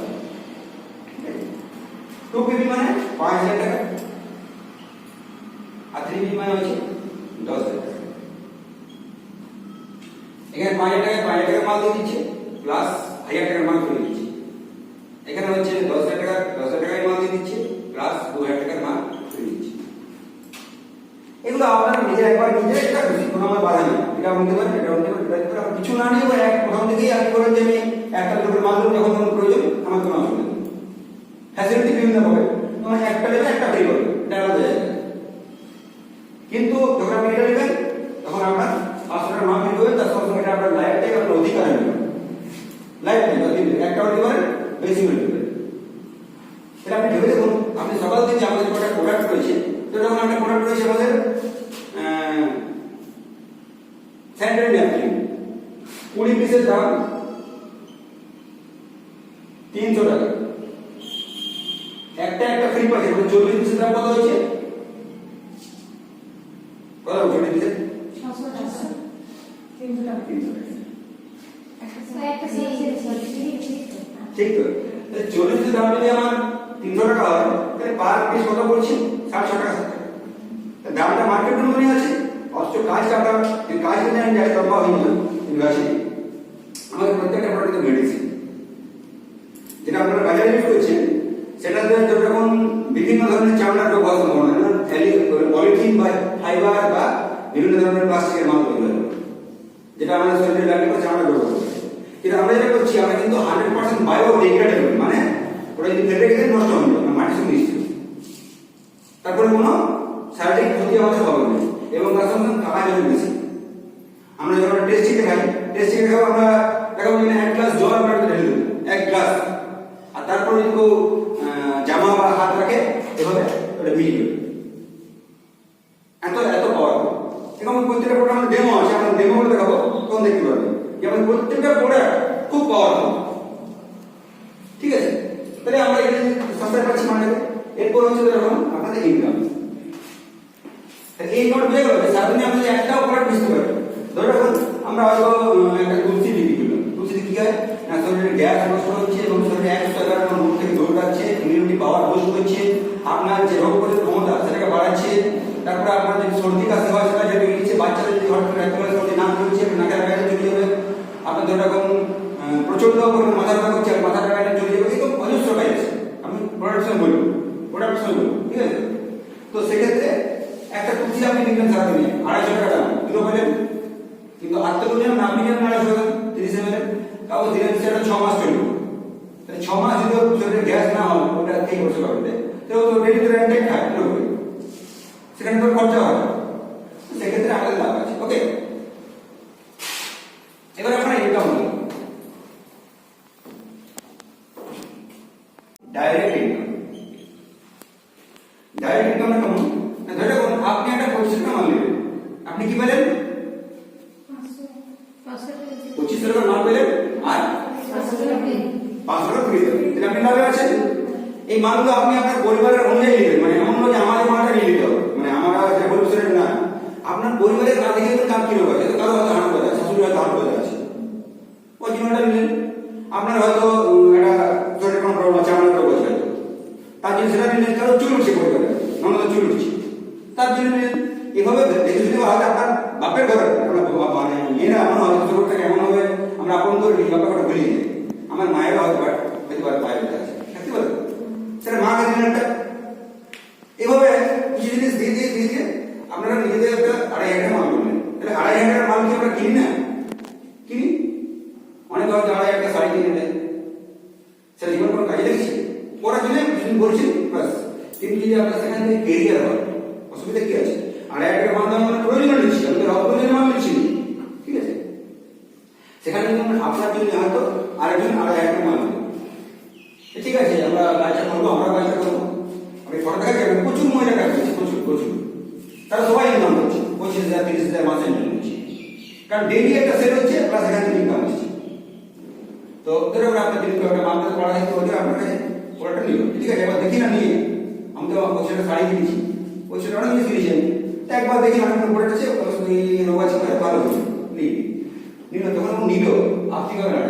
2 মানে 5000 টাকা, আর 3 মানে হচ্ছে 10,000 টাকা। এখানে 5000 টাকার মাল দিয়ে দিচ্ছে, প্লাস 1000 টাকার মাল ফ্রি দিচ্ছে। এখানে হচ্ছে 10,000 টাকার মাল দিয়ে দিচ্ছে, প্লাস 2000 টাকার মাল ফ্রি দিচ্ছে। এগুলো আপনারা নিজে একবার নিজে একটা কোনো আমার বাধা নেই, এটা বলতে পারেন, এটা বলতে পারেন, কিছু না নিয়ে এক প্রথম থেকেই আপনি করেন যে আমি একটা লোকের মাধ্যমে যখন কোনো প্রয়োজন আমার কোনো অসুবিধা নেই, ফ্যাসিলিটি বিভিন্ন হবে, তোমার একটা নেবে একটা ফ্রি করবে, এটা আলাদা জায়গা। কিন্তু যখন আপনি এটা নেবেন তখন আপনার 500 টাকার মাল ফ্রি হবে, তার সঙ্গে এটা আপনার লাইফ টাইম আপনার অধিকার নেবেন, লাইফ টাইম একটা হতে পারে বেশি হতে পারে। এটা আপনি ভেবে দেখুন, আপনি সকাল থেকে আমাদের একটা প্রোডাক্ট রয়েছে, তো যখন একটা প্রোডাক্ট রয়েছে আমাদের স্যানিটারি ন্যাপকিন 20 পিসের দাম 300 টাকা, একটা ফ্রি পাচ্ছে, 40 পিসের দাম কত হয়েছে, কত 40 পিসের 600 টাকা, 300 টাকা, একটা ঠিক তো? 40 পিসের দাম যদি আমার 300 টাকা হয়, তাহলে পার পিস কত পড়ছে 700 টাকা। দামটা মার্কেট অনুযায়ী আছে, অথচ কাজটা আমরা কাজ যদি আমি যাই লম্বা হই না ইউনিভার্সিটি, আমাদের প্রত্যেকটা প্রোডাক্ট মেডিসিন, যেটা আপনারা বাজারে ইউজ করছেন, সেটাতে যখন বিভিন্ন ধরনের চামড়ার রোগ হওয়ার সম্ভাবনা, পলিথিন বা ফাইবার বা বিভিন্ন ধরনের প্লাস্টিকের মাল তৈরি হয়, যেটা আমাদের শরীরে লাগলে চামড়ার রোগ হবে। কিন্তু আমরা যেটা করছি, আমরা কিন্তু 100% বায়োডিগ্রেডেবল, মানে ওটা যদি ফেলে রেখে নষ্ট হয়ে যাবে, মাটির সঙ্গে মিশছে, তারপরে কোনো শারীরিক ক্ষতি আমাদের হবে না এবং তার সঙ্গে টাকা যাবে বেশি। আমরা যখন টেস্টিংয়ে খাই, টেস্টিংয়ে খাবো আমরা দেখাবো যে এক গ্লাস জল আমরা ঢেলে দেবো, এক গ্লাস, আর তারপরে যদি কেউ জামা বা হাত রাখে এভাবে ওটা মিলিয়ে দেবে। এত এত পাওয়ার। এবং প্রত্যেকটা প্রোডাক্ট আমাদের ডেমো আছে, আমরা ডেমো করে দেখাবো, তখন দেখতে পারবেন যে আমাদের প্রত্যেকটা প্রোডাক্ট খুব পাওয়ারফুল। ঠিক আছে, তাহলে আমরা এখানে সস্তায় পাচ্ছি মানে এরপর হচ্ছে দেখুন আপনাদের ইনকাম। এই ইনকাম বুঝে গেল যে সারাদিনে আপনি একটাও প্রোডাক্ট বুঝতে পারবেন। ধরে রাখুন আমরা হয়তো একটা তুলসী বিক্রি করলাম, তুলসী কি হয় না শরীরে গ্যাস নষ্ট হচ্ছে এবং শরীরে 100 মুখ থেকে দৌড়াচ্ছে, ইমিউনিটি পাওয়ার বুস্ট করছে, আপনার যে রোগ প্রতিরোধ ক্ষমতা সেটাকে বাড়াচ্ছে। তারপরে আপনার যদি সর্দি কাশি হয় সেটা যেটা নিচ্ছে, বাচ্চাদের যদি হঠাৎ করে একেবারে সর্দি নাক চলছে নাকে লাগাতে চলে যাবে, আপনার ধরে রাখুন প্রচন্ড পরিমাণ মাথা ব্যথা করছে মাথা লাগাতে চলে যাবে, এরকম অজস্র কাজ আছে। আমি প্রোডাকশন বলবো, প্রোডাকশন বলবো, ঠিক আছে। তো সেক্ষেত্রে একটা তুলসী আপনি নিলেন সারাদিনে 250 টাকা দাম, দুটো পেলেন, কিন্তু আত্মকল্যাণ আপনি নেন 250 টাকা 30 ml, তাও ধীরে ধীরে সেটা 6 মাস চলবে। তাহলে 6 মাস যদি শরীরে গ্যাস না হয় ওটা এই বছর হবে, তো রেডি টু রেন্টেক খায় পুরোপুরি, সেখানে তো খরচা হয়, সেক্ষেত্রে আমাদের লাভ আছে। ওকে, এবার আপনার ইনকাম হলো ডাইরেক্ট ইনকাম। ডাইরেক্ট ইনকামটা কেমন? ধরে রাখুন আপনি একটা 25 টাকা মাল নেবেন, আপনি কি পেলেন? 25 টাকা মাল পেলেন আর 500 টাকা ফ্রি দেবেন, তাহলে আপনি লাভে আছেন। এই মালগুলো আপনি আপনার পরিবারের অনুযায়ী নেবেন, মানে এমন নয় যে আমাদের মালটা নিয়ে নিতে হবে, মানে আমরা যে পরিবারের না, আপনার পরিবারের কাজ দেখে কাজ কি হবে, কারো হয়তো হাঁটু ব্যথা আছে, শাশুড়ি হয়তো হাঁটু ব্যথা আছে, ওই জিনিসটা নিলেন। আপনার হয়তো একটা শরীরের কোনো প্রবলেম আছে, আমার রোগ আছে, তার জন্য সেটা নিলেন। কারো চুল উঠছে পরিবারে, ননদ চুল উঠছে, তার জন্য নিলেন। এভাবে দেখে শুনে হয়তো আপনার বাপের ঘরে মানে মেয়েরা এমন হয় ছোটটাকে এমন হবে আমরা আপন করে নিই, বাপের ঘরে ভুলিয়ে যাই। আমার মায়েরও হয়তো হতে পারে পায়ে ব্যথা আছে, থাকতে পারে, সেটা মা কাছে একটা এভাবে কিছু জিনিস দিয়ে দিয়ে দিয়ে দিয়ে আপনারা নিজেদের একটা 2.5 টাকা মাল করলেন। তাহলে 2.5 টাকার মাল কি আমরা কিনি না? কিনি। অনেক হয়তো 2.5 টাকা শাড়ি কিনে নেয়, সেটা জীবন কোনো কাজে লেগেছে, পড়ার জন্য কিছুদিন বলছেন বাস। কিন্তু যদি আপনার সেখান থেকে কেরিয়ার হয়, অসুবিধা কি আছে? 2.5 টাকা মাল দাম আমরা প্রয়োজনে নিচ্ছি, আমাদের অপ্রয়োজনে মাল নিচ্ছি, ঠিক আছে। সেখানে কিন্তু আপনার জন্য হয়তো আরেকজন 2.5 টাকা মাল দেবে, ঠিক আছে আমরা কাজটা করবো, আমরা কাজটা করবো। আমি ফটো দেখা যাবেন প্রচুর মহিলা কাজ করছে, প্রচুর প্রচুর, তারা সবাই ইনকাম করছে 25,000 30,000 মাসে ইনকাম করছে, কারণ ডেইলি একটা সেল হচ্ছে প্লাস এখান থেকে ইনকাম হচ্ছে। তো ধরো আপনার যদি একটা মামলা করা হয় তো আপনার কাছে ওটা নিল, ঠিক আছে। এবার দেখি না নিয়ে আমি তো পয়সাটা শাড়ি কিনেছি, পয়সাটা অনেক জিনিস কিনেছি আমি, তো একবার দেখি আমার পড়ে আছে ওই রোগ আছে ভালো হচ্ছে নিল, তখন নিল আপনি কবে না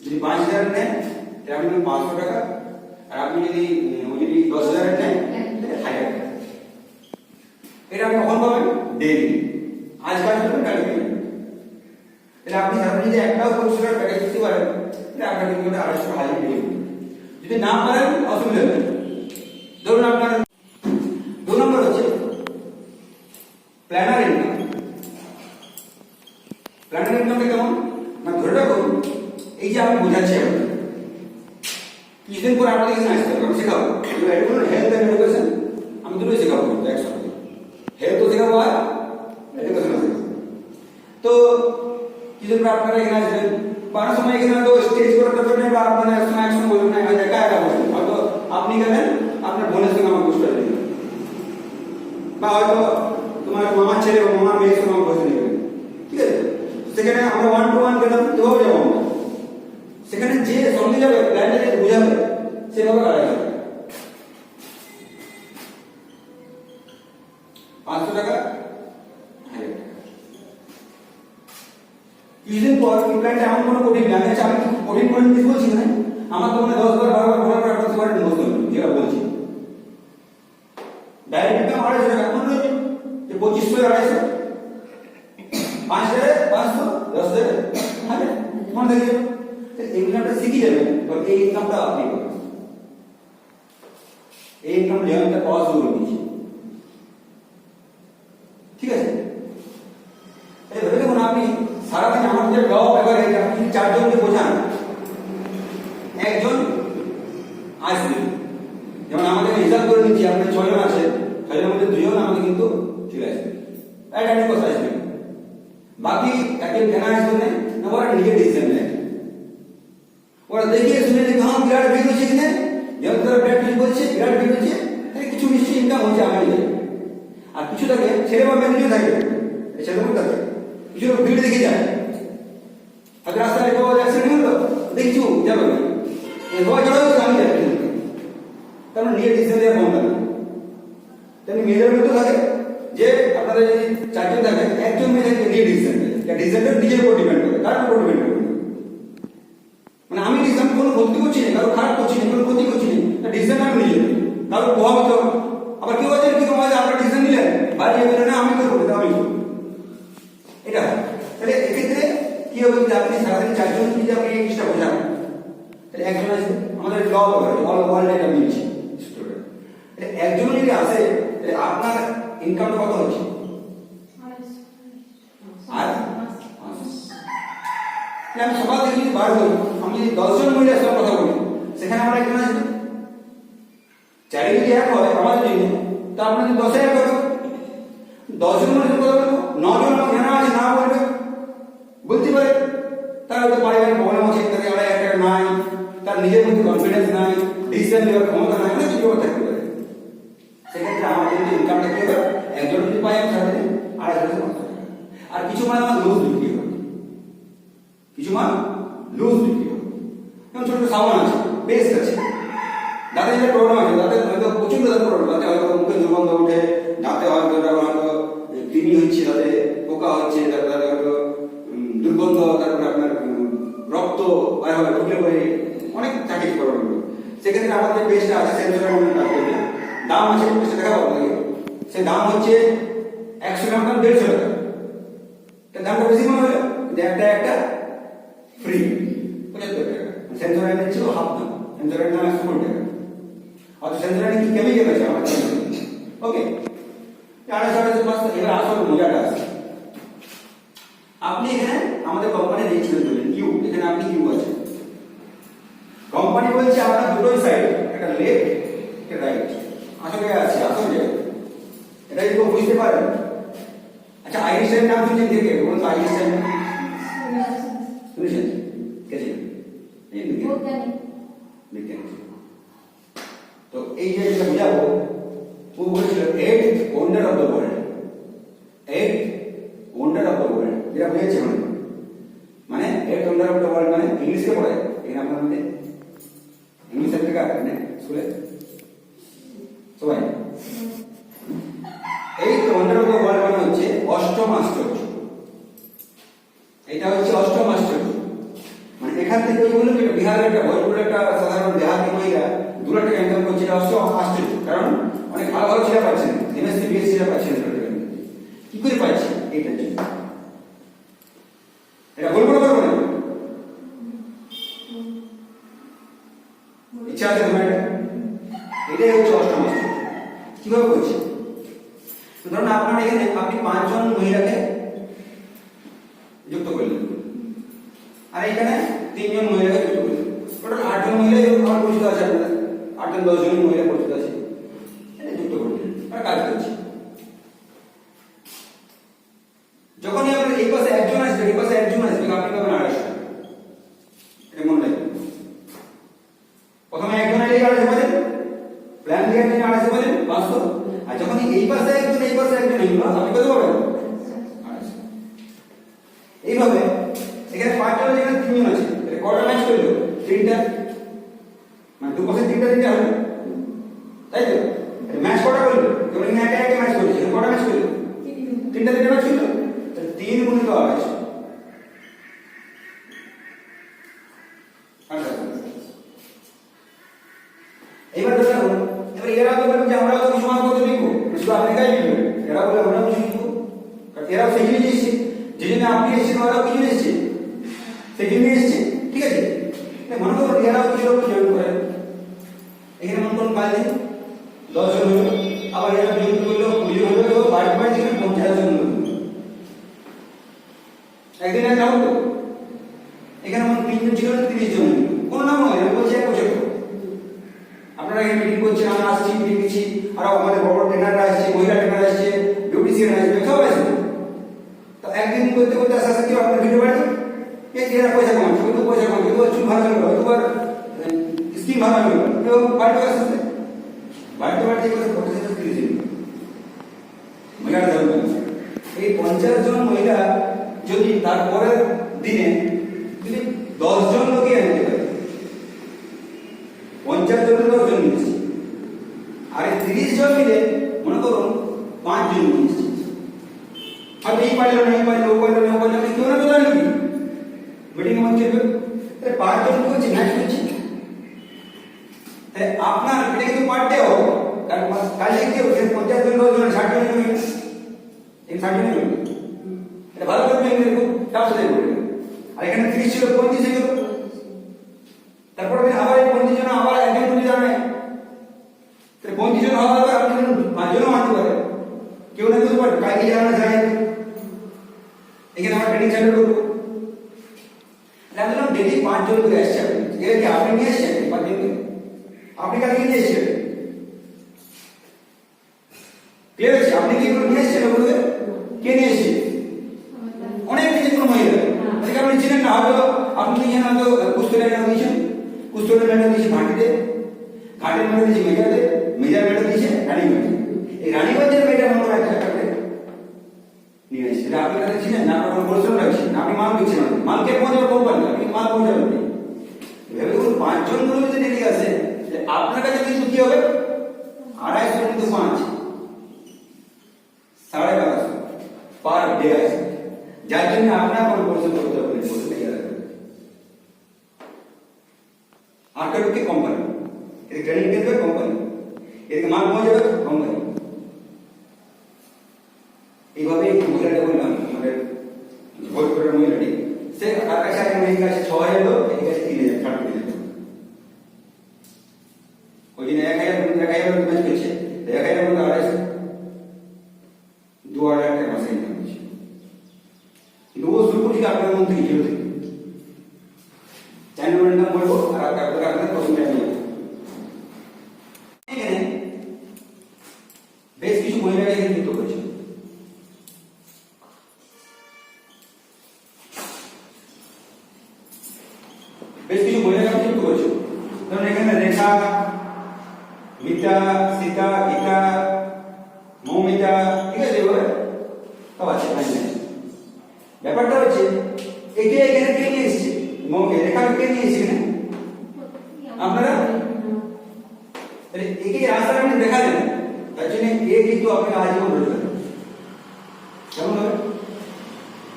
যদি 5,000 নেন তাহলে আপনি 500 টাকা, আর আপনি যদি 10,000 নেন তাহলে 1,000 টাকা। এটা আপনি কখন পাবেন? ডেইলি, আজ কাজ করবেন কালকে পাবেন। তাহলে আপনি সারাদিন যদি একটাও 25 টাকার প্যাকেজ দিতে পারেন তাহলে আপনার কিন্তু 250 টাকা হাজির পেয়ে যাবেন। যদি না পারেন অসুবিধা হবে। ধরুন আপনার 2 নম্বর হচ্ছে প্ল্যানার ইনকাম। প্ল্যানার ইনকামটা কেমন না, ধরে রাখুন এই যে আমি বোঝাচ্ছি কিছুদিন পর আপনাদের এখানে আসতে হবে, আমি শেখাবো হেলথ এন্ড এডুকেশন, আমি দুটোই শেখাবো একসাথে, হেলথও শেখাবো আর এডুকেশনও শেখাবো। তো কিছুদিন পর আপনারা এখানে আসবেন, বা অনেক সময় এখানে তো স্টেজ করার দরকার নেই, বা আপনারা একসঙ্গে বলবেন না, হয়তো একা একা বলবেন, হয়তো আপনি গেলেন আপনার বোনের সঙ্গে আমার বসতে নেবেন, বা হয়তো তোমার মামার ছেলে বা মামার মেয়ের সঙ্গে আমার বসে নেবেন, ঠিক আছে। সেখানে আমরা 1 to 1 গেলাম, এভাবে যাবো আমরা, সেখানে যে সঙ্গে যাবে প্ল্যানটা যে বোঝাবে সেভাবে করা যাবে। 500 টাকা 1,000 টাকা। কিছুদিন পর এই প্ল্যানটা এমন কোনো কঠিন না, আমি কঠিন কঠিন কিছু বলছি না, আমার তো মনে 10 বার 12 বার বলার পর আপনার সবার মুখস্থ হলো যেটা বলছি। ডাইরেক্ট ইনকাম 250 টাকা এমন রয়েছে যে 2500 250, 5 টাকা 500, 10 টাকা 1000, মনে দেখে এগুলো একটা শিখে যাবেন। এই ইনকামটা আপনি পাবেন, এই ইনকাম যেমনটা পাওয়া শুরু করে দিয়েছি, ঠিক আছে। এই ভেবে দেখুন আপনি সারাদিন আমাদের জব এবারে আপনি 4 জনকে বোঝান, একজন আসবে। যেমন আমাদের হিসাব করে নিচ্ছি আপনার 6 জন আছে, 6 জনের মধ্যে 2 জন আমাদের কিন্তু চলে আসবে, এটা নিয়ে কথা আসবে। বাকি একজন কেন আসবে না, ওরা নিজে ডিসিশন নেয়, ওরা দেখে শুনে যে হ্যাঁ বিরাট ভিড় হচ্ছে কিনা, যেমন তারা বিরাট ভিড় বলছে, বিরাট ভিড় হচ্ছে, তাহলে কিছু নিশ্চয়ই ইনকাম হচ্ছে আমি যাই। আর কিছু থাকে ছেলে বা মেয়ে থাকে, ছেলে মেয়ে থাকে, কিছু লোক ভিড় দেখে যায়, আর রাস্তায় কেউ অ্যাক্সিডেন্ট হলো দেখছো যাবে না, হওয়া যাবে আমি যাই, তার নিজে ডিসিশন দেওয়া কম থাকে। তেমনি মেয়েদের মধ্যে থাকে যে আপনাদের যদি 4 জন থাকে, একজন মেয়ে থাকে নিজে ডিসিশন নেয়, ডিসিশনটা নিজের উপর ডিপেন্ড করে, কার উপর ডিপেন্ড করে, মানে আমি ডিসিশন কোনো ক্ষতি করছি না, কারো খারাপ করছি না, কোনো ক্ষতি করছি না, ডিসিশন আমি নিজে নিই, কারো প্রভাবিত। আবার কেউ আছে কি তোমার আপনারা ডিসিশন নিলেন বাইরে বলে না আমি করবো, আমি করবো, এটা। তাহলে এক্ষেত্রে কি হবে যে আপনি সারাদিন 4 জন যদি আপনি এই জিনিসটা বোঝান, তাহলে একজন আসবে, আমাদের ল অল ওয়ার্ল্ড এটা মিলছে স্টুডেন্ট, তাহলে একজন যদি আসে তাহলে আপনার ইনকাম কত হচ্ছে? আর আমি সকাল থেকে যদি বার হই, আমি যদি 10 জন মহিলার সঙ্গে কথা বলি, সেখানে আমার একজন আসবে, 4 যদি এক হয় আমাদের জন্য, তা আপনার 10 এক হবে, 10 জন মহিলার কথা বলবো, 9 জন কেন আছে না বলবে, বলতে পারে তার হয়তো পারিবারিক প্রবলেম আছে, তাদের আড়াই একটা নাই, তার নিজের মধ্যে কনফিডেন্স নাই, ডিসিশন নেওয়ার ক্ষমতা নাই, অনেক কিছু থাকতে পারে। সেক্ষেত্রে আমার কিন্তু ইনকামটা কি হবে, একজন যদি পাই আমি সাথে 2,500 টাকা। আর কিছু মাল আমার লুজ বিক্রি হবে, কিছু মাল লুজ বিক্রি হবে, যেমন ছোট ছোট সাবান আছে, পেস্ট আছে, দাঁতে যে প্রবলেম আছে, দাঁতে হয়তো প্রচন্ড দাঁতের প্রবলেম, দাঁতে হয়তো মুখে দুর্গন্ধ উঠে, দাঁতে হয়তো কৃমি হচ্ছে, দাঁতে পোকা হচ্ছে, তারপরে হয়তো দুর্গন্ধ, তারপরে আপনার রক্ত বাইরে হবে, ঢুকলে পরে অনেক থাকে প্রবলেম। সেক্ষেত্রে আমাদের যে পেস্টটা আছে সেন্সরের মধ্যে কাজ করবে, দাম আছে পেস্টটা দেখাবো আপনাকে, সেই দাম হচ্ছে 100 গ্রাম দাম 150 টাকা, দামটা বেশি মনে হলো যে একটা ফ্রি 75 টাকা, সেন্সরের নিচ্ছে হাফ দাম, সেন্সরের দাম 100 টাকা। অর্থাৎ সেন্সরের কি কেমিক্যাল আছে আমার, ওকে। এবার আসল মজাটা আছে, আপনি এখানে আমাদের কোম্পানি রেজিস্ট্রেশন করলেন ইউ, এখানে আপনি ইউ আছে, কোম্পানি বলছে আমরা দুটোই সাইড, একটা লেফট একটা রাইট, আসলে আছে আসলে এটা যদি বুঝতে পারেন। আচ্ছা আইনস্টাইন নাম শুনছেন, দেখে বলুন তো আইনস্টাইন শুনেছেন, কে ছিলেন? এই বিজ্ঞানী। তো এই যে যেটা বুঝাবো, ও বলেছিল 8 wonder of the world, 8 wonder of the world, যেটা বুঝেছে মানে 8 ওয়ান্ডার অফ দ্য ওয়ার্ল্ড মানে ইংলিশে পড়ে, এখানে আপনার মধ্যে ইংলিশ একটা মানে স্কুলে সবাই 8 ওয়ান্ডার অফ দ্য ওয়ার্ল্ড মানে হচ্ছে অষ্টম আশ্চর্য, এটা হচ্ছে অষ্টম আশ্চর্য। মানে এখান থেকে ওই বললো যে বিহারের একটা ভোজপুরের একটা সাধারণ দেহাতি মহিলা 2 লাখ টাকা ইনকাম করছে, এটা অষ্টম আশ্চর্য, কারণ অনেক ভালো ভালো ছেলে পাচ্ছেন, এমএসসি বিএসসি রা পাচ্ছেন, কি করে পাচ্ছে এইটার জন্য, এটা বলবো না বলবো না, ইচ্ছা আছে তোমার, এটাই হচ্ছে অষ্টম আশ্চর্য। কিভাবে করছে, ধরুন আপনার এখানে আপনি 5 জন মহিলাকে যুক্ত করলেন, আর এখানে 3 জন মহিলাকে যুক্ত করলেন, টোটাল 8 জন মহিলা আমার পরিচিত আছে, আপনাদের 8 জন 10 জন মহিলা পরিচিত আছে, এটা যুক্ত করলেন, আর কাজ করছে। যখনই আপনার এই পাশে একজন আসবে, এই পাশে একজন আসবে, আপনি পাবেন 250, এটা মনে রাখবেন। প্রথমে একজন এলে 250 পাবেন, প্ল্যান দিয়ে আপনি 250 পাবেন 500, আর যখন এই পাশে একজন এই পাশে একজন এলো আপনি কত পাবেন 250। এইভাবে এখানে 5 জন যেখানে 3 জন আছে, এটা কয়টা ম্যাচ করলো, 3টা, মানে দু পাশে 3টা 3টা হলো, তাই তো ম্যাচ কয়টা করলো, যখন একা একা ম্যাচ করছে কয়টা ম্যাচ করলো, 3টা 3টা ম্যাচ করলো, 3 গুণিত 250। এইবার দেখুন, এবার এরা তো বলবে যে আমরা তো কিছু মান করতে লিখবো, শুধু আপনি কাই লিখবেন, এরা বলে আমরা কিছু লিখবো, কারণ এরাও সেই জিনিস এসছে, যে জন্য আপনি এসেছেন ওরাও কিছু এসছে, সেই জন্য এসছে, ঠিক আছে। মনে করুন এরাও কিছু লোক জয়েন করেন, এখানে মনে করুন 5 দিন 10 জন হলো, আবার এরা জয়েন করলো 20 জন হলো, বাড়ি বাড়ি থেকে 50 জন হলো, একদিন একটা হতো, এখানে মনে 3 জন ছিল 30 জন, কোনো নাম নয়, আমি বলছি 1 বছর গেল, হয়তো স্কিম ভাঙা গেল এবং বাড়িতে আসতে বাড়িতে বাড়িতে করে 25,000 30,000 মহিলারা যাবে। এই 50 জন মহিলা যদি তারপরের দিনে যদি 10 জন লোকে আনতে পারে, 50 জনের 10 জন নিয়েছে, আর 30 জন মিলে মনে করুন 5 জন নিয়েছে, আর এই পাইল না, এই পাইল, ও পাইল না, ও পাইল না, কেউ না কেউ জানবি মিটিং হচ্ছে, 5 জন করছে ম্যাচ করছে। তাই আপনার এটা কিন্তু পার ডে হবে, কারণ কালকে কি হচ্ছে 50 জন 10 জন 60 জন নেবে, এই 60 জন নেবে, এটা ভালো করে নেবে, খুব টাফ হয়ে যাবে। আর এখানে 30 ছিল 35 হয়ে গেল, তারপরে আবার এই 35 জন আবার একজন যদি জানে, তাহলে 35 জন হওয়ার পর আপনি 5 জনও আনতে পারেন, কেউ না কেউ পারে, কালকে জানা যায়। এখানে আমরা ট্রেনিং চালু করবো, আমরা ডেলি 5 জন করে আসছে, এর কি আপনি নিয়ে এসছেন 5 জনকে, আপনি কালকে নিয়ে এসছেন, ক্লিয়ার আছে? আপনি কি করে নিয়ে এসছেন, ওগুলোকে কে নিয়ে এসছে? অনেক কিছু কোনো মহিলা, আজকে আপনি চিনেন না, হয়তো আপনি নিয়েছেন, হয়তো কুস্তলের মেয়েটা দিয়েছেন, কুস্তলের মেয়েটা দিয়েছে ঘাটিতে, ঘাটের মেয়েটা দিয়েছে মেজাতে, মেজার মেয়েটা দিয়েছে রানীগঞ্জে, এই রানীগঞ্জের মেয়েটা মনে হয় একটা নিয়ে এসছে, আপনি কাছে ছিলেন না, আপনার পরিশ্রম রাখছেন না, আপনি মাল দিচ্ছেন না, মালকে পৌঁছাবে কোম্পানি, আপনি মাল পৌঁছাবেন না। ভেবে দেখুন 5 জন গুলো যদি ডেলি আসে, আপনার কাছে কিন্তু কি হবে, 250 কিন্তু 5 1250 পার ডে আছে, যার জন্য আপনার কোনো পরিশ্রম করতে হবে না, বসে থেকে রাখবেন। আটটা ঢুকে কোম্পানি, এদিকে ট্রেনিং দেবে কোম্পানি, এদিকে মাল পৌঁছাবে কোম্পানি। এইভাবে এই মহিলাটা বললাম, আমাদের ভোজপুরের মহিলাটি, সে তার কাছে আগে মেয়ের কাছে 6,000 লোক, এর কাছে 3,000 ছাড় দিয়ে দিল। ওই দিন 1,000 ম্যাচ করছে, 1,000 মধ্যে 250 2,000 টাকা মাসে ইনকাম করছে, কিন্তু ও শুরু করছে আপনার মন থেকে, জিরো থেকে। 4 নম্বর ইনকাম করবো, আর তারপরে আপনার প্রথম টাইম নেব। এখানে বেশ কিছু মহিলারা এখানে যুক্ত করেছে, বেশ কিছু মহিলারা যুক্ত করেছে, ধরুন এখানে রেখা, মিতা, সীতা, গীতা, মৌমিতা, ঠিক আছে, এভাবে সব আছে। ব্যাপারটা হচ্ছে একে এখানে কে নিয়ে এসছে, রেখা কে নিয়ে এসছে এখানে আপনারা, একে রাস্তাটা আপনি দেখা দেন, তার জন্য এ কিন্তু আপনাকে আজীবন ধরে যাবে, কেমন হবে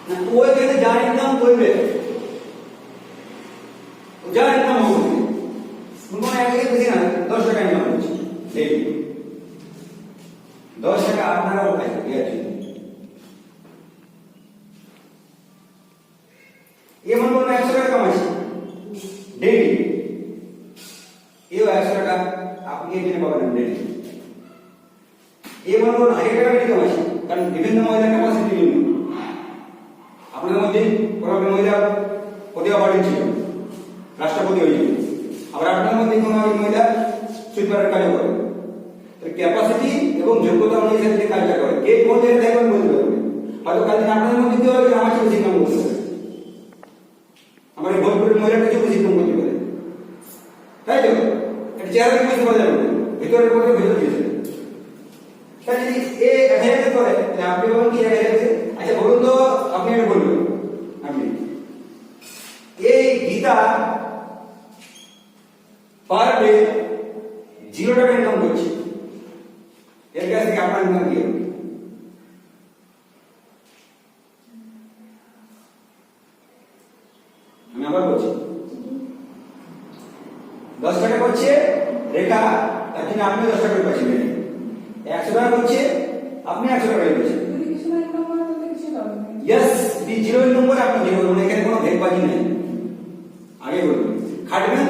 না, ও এখানে যার ইনকাম করবে, যার ইনকাম হবে, কোনো একদিকে বেশি না, 10 টাকা ইনকাম করছে ডেইলি, 10 টাকা আপনারাও পাইবেন, ঠিক আছে। এমন কোনো 100 টাকা কামাইছে ডেইলি, এও 100 টাকা আপনি এখানে পাবেন ডেইলি। এমন কোনো 1000 টাকা বেশি কামাইছে, কারণ বিভিন্ন মহিলার ক্যাপাসিটি বিভিন্ন, আপনাদের মধ্যে কোনো মহিলা প্রতিভা বাড়ি ছিল, রাষ্ট্রপতি হয়েছিল, আবার আপনার মধ্যে কোনো মহিলা সুইপারের কাজও করে, ক্যাপাসিটি এবং যোগ্যতা অনুযায়ী যে কাজটা করে, কে কোন জায়গায় দেখবেন বলতে পারবেন। হয়তো কাল দিন আপনাদের মধ্যে কেউ হবে আমার চেয়ে বেশি কাম করতে পারে, আমার এই ভোজপুরের মহিলাটা চেয়ে বেশি কাম করতে পারে, তাই তো এটা চেহারা দেখে বুঝতে পারা যাবে না, ভিতরের মধ্যে ভেতর দিয়েছে। তাই যদি এ 1000 করে, তাহলে আপনি বলুন কি 1000, আচ্ছা বলুন তো, আপনি এটা বলবেন, আপনি এই গীতা পার ডে 0 টাকা ইনকাম করছে, এর কাছ থেকে আপনার ইনকাম কি হবে? আমি আবার বলছি, 10 টাকা করছে রেখা, তার জন্য আপনি 10 টাকা পাচ্ছেন, 100 টাকা করছে আপনি 100 টাকা পাচ্ছেন, যদি কিছু না ইনকাম করেন তাহলে কিছু পাবেন না। ইয়েস, দি 0 নম্বর আপনি 0 বলুন, এখানে কোনো ভেদবাজি নেই। আগে বলুন, খাটবেন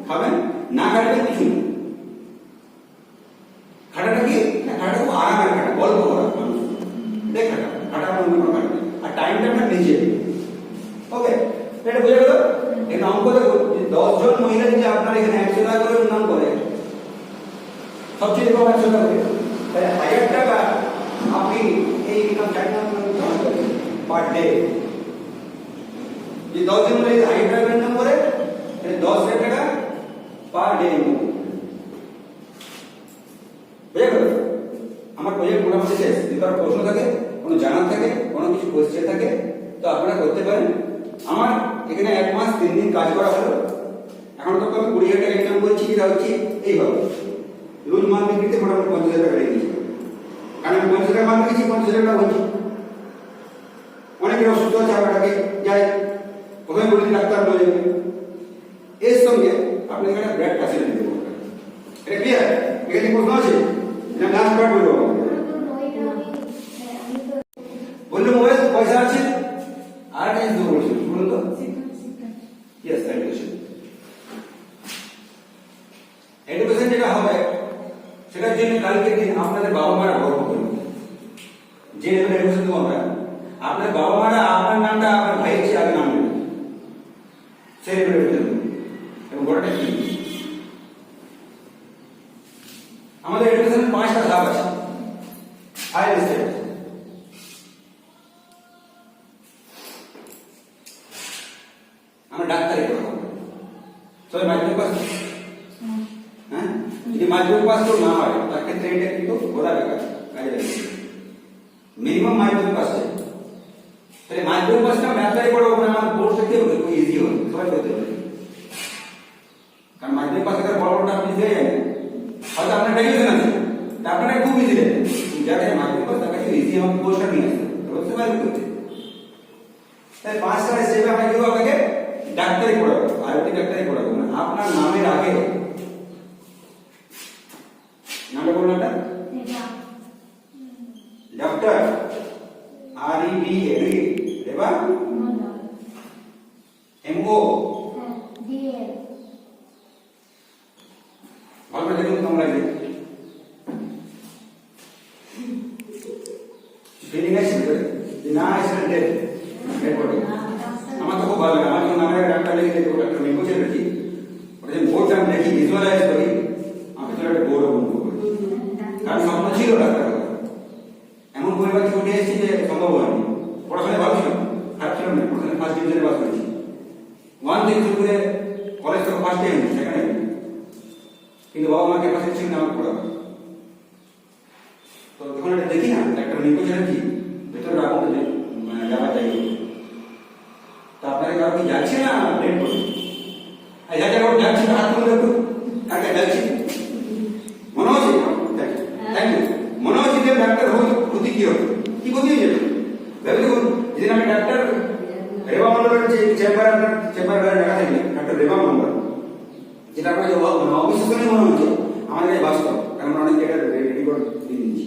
খাবেন, না খাটবেন কিছু না। খাটাটা কি না, খাটাটা খুব আরামের খাটা, গল্প করা মানুষ দেখ খাটা, খাটা অন্য কোনো খাটা, আর টাইমটা আপনার নিজে। ওকে, এটা বুঝে গেল। এখানে অঙ্ক দেখো, 10 জন মহিলা যদি আপনার এখানে 100 টাকা করে ইনকাম করে, সবচেয়ে কম 100 টাকা করে, তাহলে 1000 টাকা আপনি এই ইনকাম চাইনা পার ডে। যে 10 জন মহিলা 1000 টাকা ইনকাম করে, 10,000 টাকা পার ডে ইনকাম। বুঝে গেল? আমার প্রজেক্ট মোটামুটি শেষ। যদি কারো প্রশ্ন থাকে, কোনো জানার থাকে, কোনো কিছু কোয়েশ্চেন থাকে, তো আপনারা করতে পারেন। আমার এখানে 1 মাস 3 দিন কাজ করা হলো। এখন তো আমি 20,000 টাকা ইনকাম করছি, এটা হচ্ছে এইভাবে রোজ মাল বিক্রিতে মোটামুটি 50,000 টাকা রেখেছি। কারণ আমি 50,000 টাকা মাল বিক্রি 50,000 টাকা বলছি। অনেকের অসুস্থ আছে, আপনাকে যাই প্রথমে বলি ডাক্তার বলে এর সঙ্গে আপনি এখানে ব্র্যাড ফ্যাসিলিটি দেবো। এটা ক্লিয়ার? এখানে প্রশ্ন আছে? এটা লাস্ট পার্ট বলবো। বললে মোবাইল পয়সা আছে আর একটা জিনিস বলছি, বলুন তো। Yes, education. এডুকেশন যেটা হবে সেটার জন্য কালকে দিন আপনাদের বাবা মারা গর্ব করবে। যে এডুকেশন দেবো আমরা, আপনার বাবা মারা আপনার নামটা আপনার ভাইয়ের চেয়ে আগে নাম নেবে, সেই এডুকেশন এবং গোটাটা কি। আমাদের এডুকেশনের 5টা ধাপ আছে, হায়ার স্টেপ। আমরা ডাক্তারি পড়াবো, সবাই মাধ্যমিক পাস। হ্যাঁ, যদি মাধ্যমিক পাস তো না হয় তার ক্ষেত্রে এটা কিন্তু ঘোরা বেকার, কাজে লাগে। মিনিমাম মাধ্যমিক পাস চাই। তাহলে মাধ্যমিক পাসটা ডাক্তারি পড়াবো না, আমার বোর্ড থেকে হবে, খুব ইজি হবে, সবাই করতে পারে। কারণ মাধ্যমিক পাস করে বড় বড়টা আপনি দিয়ে যাবেন, হয়তো আপনার গ্র্যাজুয়েশন আছে, তা আপনারা খুব ইজি দেবেন। যারা মাধ্যমিক পাস তার কাছে ইজি আমাকে কোর্সটা নিয়ে আসতে করতে পারবে করতে। তাই 5টা স্টেপে আমরা কিন্তু আপনাকে ডাক্তারি পড়াবো, আইওটি ডাক্তারি পড়াবো না। আপনার নামের আগে নামটা বলুন, একটা ডক্টর REB রেবা MO ভালো দেখুন তোমরা যে ফিলিং আছে যে না আসলে ডেট আমার তো খুব ভালো লাগে। আমার যখন নামের ডাক্তার লিখে দেবো, ডাক্তার মেকো ছেড়ে রেখি, ওটা যে বোর্ডটা আমি দেখি ভিজুয়ালাইজ করি, আমি ভিতরে একটা বোর্ড বন্ধ করি। কারণ স্বপ্ন ছিল ডাক্তার হওয়ার, এমন পরিবার থেকে উঠে এসেছি যে সম্ভব হয়নি। পড়াশোনায় ভালো ছিল, খারাপ ছিল না, পড়াশোনায় ফার্স্ট ডিভিশনে পাস করেছি। 1 থেকে শুরু করে কলেজ থেকে ফার্স্ট টাইম সেখানে, কিন্তু বাবা মা ক্যাপাসিটি ছিল না আমার পড়াবো। তো যখন এটা দেখি না ডাক্তার মেকো ছেড়েছি, ভেতরে রাখুন মানে যাওয়া যাই। তো আপনারা কারো কি যাচ্ছে না ব্রেন করুন, যা যা যাচ্ছে হাত তুলে একটু কাকে যাচ্ছি মনে হচ্ছে, থ্যাংক ইউ। মনে হচ্ছে যে ডাক্তার ক্ষতি কি হবে, কি ক্ষতি হয়ে যাবে ভেবে দেখুন। যেদিন আমি ডাক্তার রেবা মন্ডলের যে চেম্বার, আপনার চেম্বার লেখা থাকবে ডাক্তার রেবা মন্ডল, যেটা আপনাকে অবিশ্বাসনীয় মনে হচ্ছে, আমাদের কাছে বাস্তব, কারণ আমরা অনেক জায়গায় রেডি করে দিয়ে দিচ্ছি।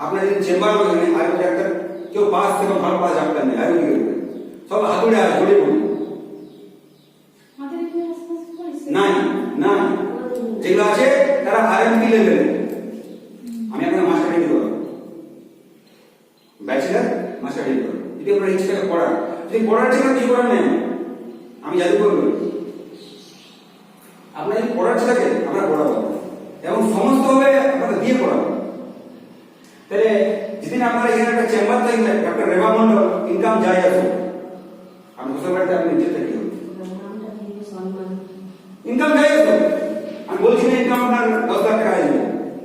আপনার যদি চেম্বার বলেন আয়ুর্বেদ ডাক্তার, কেউ পাস থেকে ভালো পাস ডাক্তার নেই, আয়ুর্বেদিক সব হাতুড়ে আর জড়িয়ে পড়ি নাই না, যেগুলো আছে তারা RMP লেভেলে। আমি আপনার মাস্টার ডিগ্রি করব, ব্যাচেলার মাস্টার ডিগ্রি করব। যদি আপনার ইচ্ছাটাকে পড়ার, যদি পড়ার ইচ্ছা কিছু করার নেই, আমি জাদু করব। আপনার যদি পড়ার ইচ্ছা থাকে আমরা পড়াবো এবং সমস্ত ভাবে আপনাকে দিয়ে পড়াবো। তাহলে যেদিন আপনার এখানে একটা চেম্বার থাকবে ডাক্তার রেবা মন্ডল, ইনকাম যাই আসুক, আমি বুঝতে পারতে আপনি নিজে থাকি ইনকাম যাই আসুক। আমি বলছি না ইনকাম আপনার 10 লাখ টাকা আসবে,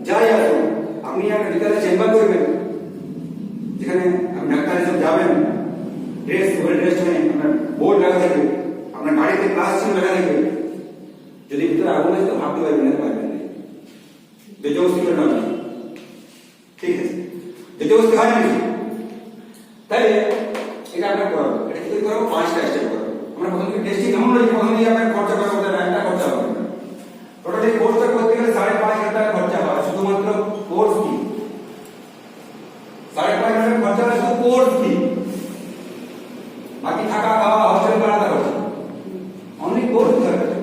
যাই আসুক। আপনি একটা বিকালে চেম্বার করবেন, যেখানে আপনি ডাক্তার হিসেবে যাবেন, ড্রেস ড্রেস নেই, আপনার বোর্ড লাগা থাকবে, আপনার গাড়িতে ক্লাস ছিল লেখা থাকবে। যদি ভিতরে আগুন আসে তো ভাবতে পারবেন না, পারবেন না, বেজবস্তি করে না, ঠিক আছে, বেজবস্তি হয় না। তাহলে এটা আপনার করাবো, এটা কি করাবো 5টা স্টেপ করাবো। আমরা প্রথমে টেস্টিং এমন নয় প্রথমে আপনার খরচা করা করতে একটা খরচা হবে না। টোটালি কোর্সটা করতে গেলে 5,500 টাকা খরচা হয় শুধুমাত্র কোর্স ফি। 5,500 খরচা হয় শুধু কোর্স ফি, বাকি থাকা খাওয়া হোস্টেল ভাড়া খরচা অনলি কোর্স ফি খরচা।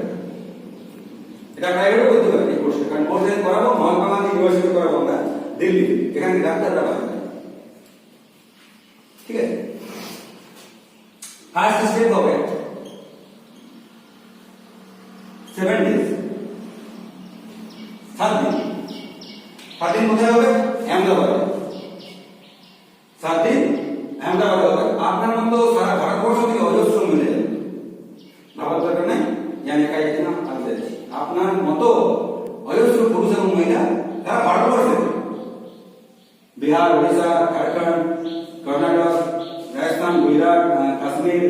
এটা প্রাইভেটও করতে পারে এই কোর্সটা, কারণ কোর্স করাবো মহাত্মা গান্ধী ইউনিভার্সিটি করাবো আমরা দিল্লি, এখানে ডাক্তাররা পাবে। ঠিক আছে, ফার্স্ট স্টেপ হবে 7 days, 7 দিন। 7 দিন কোথায় হবে? আহমেদাবাদে। 7 দিন আহমেদাবাদে হবে। আপনার মতো সারা ভারতবর্ষ থেকে অজস্র মিলে যাবে, ভাবার দরকার নেই। আপনার মতো অজস্র পুরুষ এবং মহিলা তারা ভারতবর্ষে বিহার, উড়িষ্যা, ঝাড়খণ্ড, কর্ণাটক, রাজস্থান, গুজরাট, কাশ্মীর,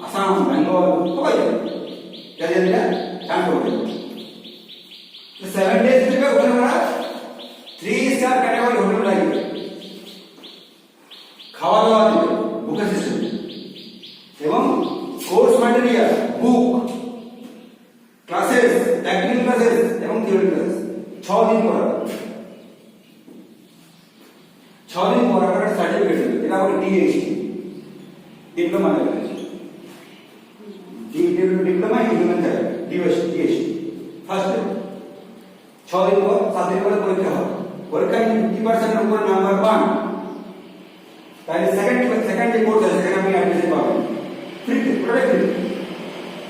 আসাম, বেঙ্গল সবাই ক্যারিয়ারটা চান্স করবে। 7 days থেকে ওখানে ওরা 3 স্টার ক্যাটাগরি হোটেল লাগবে, খাওয়া দাওয়া দিবে, বুকে সিস্টেম এবং কোর্স ম্যাটেরিয়াল, বুক, ক্লাসেস, টেকনিক্যাল ক্লাসেস এবং থিওরি ক্লাসেস 6 দিন পড়াবে। 6 দিন পড়ার পরে সার্টিফিকেট দেবে, এটা বলে DST, diploma level, diploma in human therapy, DST first day. 6 দিন পর 7 দিন পরে পরীক্ষা হবে, পরীক্ষায় 50% এর উপরে নাম্বার পান তাহলে সেকেন্ড যে কোর্স আছে সেখানে আপনি অ্যাডমিশন পাবেন ফ্রি, পুরোটাই ফ্রি।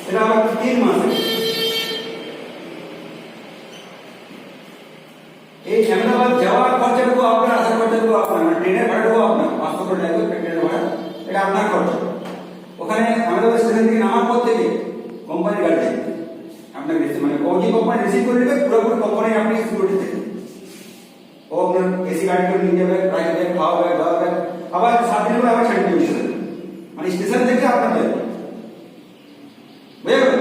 এটা আবার 3 মাস। এই আহমেদাবাদ যাওয়ার খরচাটুকু আপনার, আসার খরচাটুকু আপনার, মানে ট্রেনের ভাড়াটুকু আপনার, 500 করে লাগবে ট্রেনের ভাড়া, এটা আপনার খরচা। ওখানে আহমেদাবাদ স্টেশন থেকে নামার পর থেকে কোম্পানি গাড়ি দেবে আপনাকে, মানে ওই কোম্পানি রিসিভ করে নেবে, পুরোপুরি কোম্পানি আপনি সিকিউরিটি থেকে ও আপনার এসি গাড়ি করে নিয়ে যাবে, প্রাইভেট খাওয়াবে, দাওয়াবে, আবার 7 দিন পরে আবার ছেড়ে দেবে স্টেশন, মানে স্টেশন থেকে আপনার যাবে, বুঝে গেল?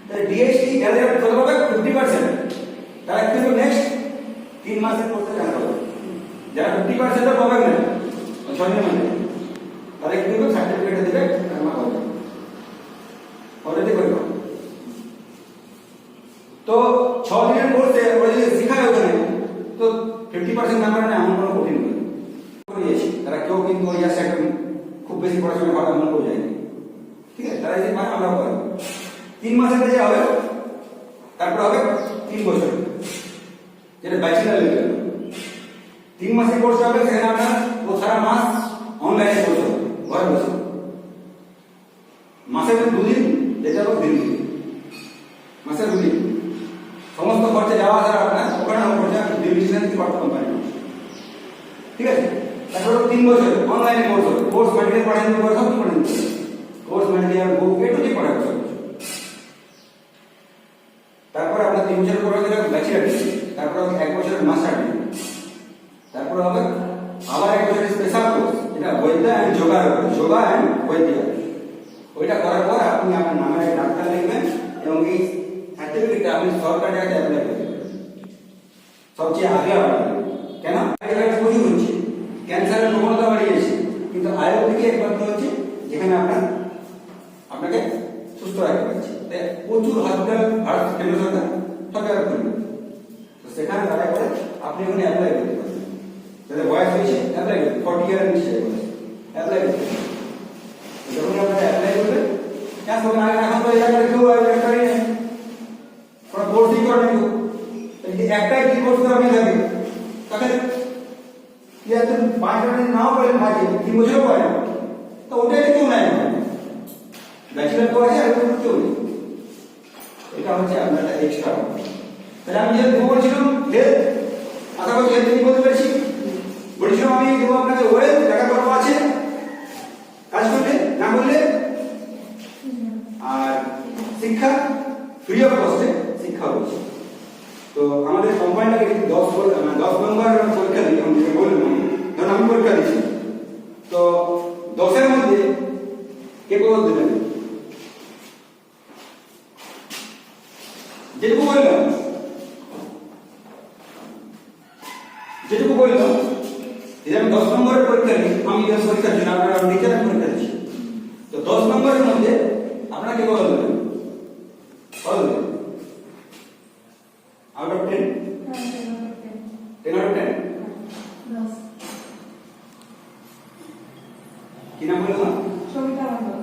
তাহলে ডিএসটি যাদের কত পাবে 50%, তারা কিন্তু নেক্সট 3 মাসের কোর্সে জানা হবে। যারা 50% পাবে না 6 দিনের মধ্যে, তারা কিন্তু সার্টিফিকেট দিবে, আমার হবে অলরেডি করে দাও। তো 6 দিনের কোর্সে ওরা যদি শেখায় ওখানে, তো 50% নাম্বার না এমন কোনো কঠিন নয়। তারা কেউ কিন্তু ওই আসে একটা খুব বেশি পড়াশোনা করা এমন কেউ যায়নি, ঠিক আছে? তারা যদি পায় আমরাও পাই। 3 মাসের যে হবে, তারপর হবে 3 বছর, যেটা ব্যাচেলার লেভেল। 3 মাসের কোর্স হবে, সেখানে আপনার ও সারা মাস অনলাইনে কোর্স হবে, ঘরে বসে। মাসে 2 দিন, যেটা হলো দিন, মাসে 2 দিন সমস্ত খরচা যাওয়া আসা আপনার, ওখানে খরচা ডিভিশন থেকে করতে কোম্পানি, ঠিক আছে? তারপর 3 বছর অনলাইনে কোর্স হবে, কোর্স ম্যাটেরিয়াল পড়ানো হবে, সব কিছু পড়ানো হবে, কোর্স ম্যাটেরিয়াল, বুক, এটু কি পড়াবে সব। তারপর আপনার 3 বছর পরে হবে ব্যাচেলার ডিগ্রি, তারপর 1 বছরের মাস্টার ডিগ্রি, তারপর হবে আবার 1 বছরের স্পেশাল কোর্স, এটা বৈদ্য এন্ড যোগা, যোগা এন্ড বৈদ্য। ওইটা করার পর আপনি আপনার নামে ডাক্তার লিখবেন এবং এই সার্টিফিকেটটা আপনি সরকারের কাছে অ্যাপ্লাই করবেন, সবচেয়ে আগে আপনার। কেন? এটা প্রচুর হচ্ছে, ক্যান্সারের প্রবণতা বাড়িয়েছে, কিন্তু আয়ুর্বেদিক একমাত্র হচ্ছে যেখানে আপনাকে সুস্থ রাখতে পারছে। প্রচুর হসপিটাল ভারত কেন্দ্র সরকার সব জায়গায় খুলবে, তো সেখানে তারা করে আপনি ওখানে অ্যাপ্লাই করতে পারবেন। যাদের বয়স হয়েছে অ্যাপ্লাই করতে, 40 ইয়ারের নিচে অ্যাপ্লাই করতে, যখন আপনারা অ্যাপ্লাই করবেন হ্যাঁ তখন এখন তো এলাকায় কেউ ডাক্তারই নেই, কোনো কোর্সই করে নেই, একটাই কি কোর্স করে আপনি থাকেন, তাকে কি একজন 5 বছর নাও করেন, 3 বছরও করে না, তো ওটাই কেউ নেয় না, ব্যাচেলার করেছে আর কেউ নেই। এটা হচ্ছে আপনার এক্সট্রা। তাহলে আমি যেহেতু বলছিলাম হেলথ, আশা করি হেলথ নিয়ে বলতে পেরেছি। বলেছিলাম আমি দেবো আপনাকে ওয়েলথ, টাকা কত আছে কাজ করলে না করলে, আর শিক্ষা ফ্রি অফ কস্টে শিক্ষা হচ্ছে। তো আমাদের কোম্পানিটাকে 10 নম্বর পরীক্ষা দিই, আমি বললাম ধরুন আমি পরীক্ষা দিচ্ছি, তো 10-এর মধ্যে কে কত দেবেন? যেটুকু বললাম এই আমি 10 নম্বরের পরীক্ষা দিই, আমি পরীক্ষার জন্য আপনারা টিচার পরীক্ষা দিচ্ছি, তো 10 নম্বরের মধ্যে আপনাকে কত দেবেন? কত দেবেন? Out of 10? 10 out of 10? কি নাম বললাম? সবিতা মণ্ডল।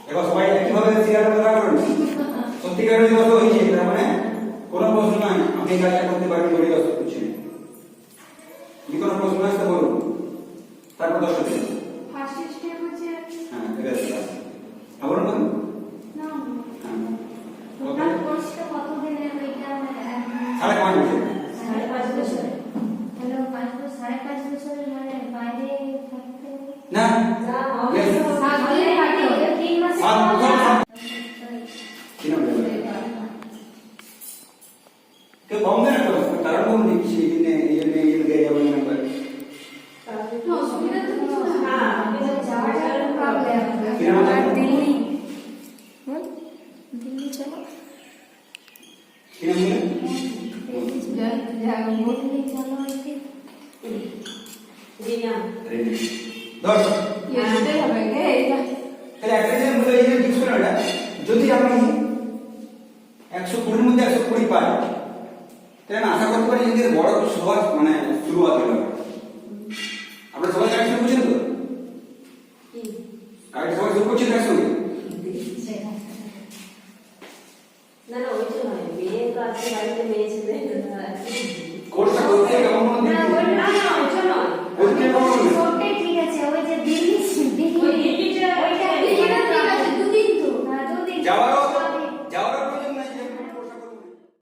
এবার সবাই একইভাবে সিগারেট কথা করেন, সত্যিকারের যত হয়েছে তার মানে কোনো প্রশ্ন নাই, আপনি কাজটা করতে পারবেন বলে দশ কিছু নেই। যদি কোনো প্রশ্ন আসতে বলুন, তারপর 10 দিন। ফার্স্ট স্টেপ হচ্ছে হ্যাঁ ঠিক আছে, বলুন বলুন। না হ্যাঁ টোটাল কোর্সটা কত দিনের ওইটা? 5.5 বছর। 5.5 বছর। তাহলে 5.5 বছরের মানে বাইরে থাকতে না সাতদিন থাকে 3 মাসের সাত পর বছর কি নাম বলে কে কম দেন তো কারণ কোন দিচ্ছি এই জন্য গিয়ে যাবেন নাম্বার অসুবিধা তো কিছু না। যাওয়াটা প্রবলেম কি নাম বলে দিল্লি দিল্লি চলো কি নাম বলে বললে চলো এতে রেডি দশ এটাই হবে গে এটা তাহলে একটা যে বলে এই যে ডিসপ্লে এটা যদি আমি 120 এর মধ্যে 120 পাই তাহলে আমি আশা করতে পারি যে এর বড় কিছু সহজ মানে শুরুয়াত হলো আমরা সবাই কাজ শুরু করছেন তো কাজ সবাই শুরু করছেন একসঙ্গে না না ওই জন্য নয় মেয়ে তো আজকে বাড়িতে মেয়ে ছেলে কোর্সটা করতে কেমন মনে না হচ্ছে ওই না না ওই জন্য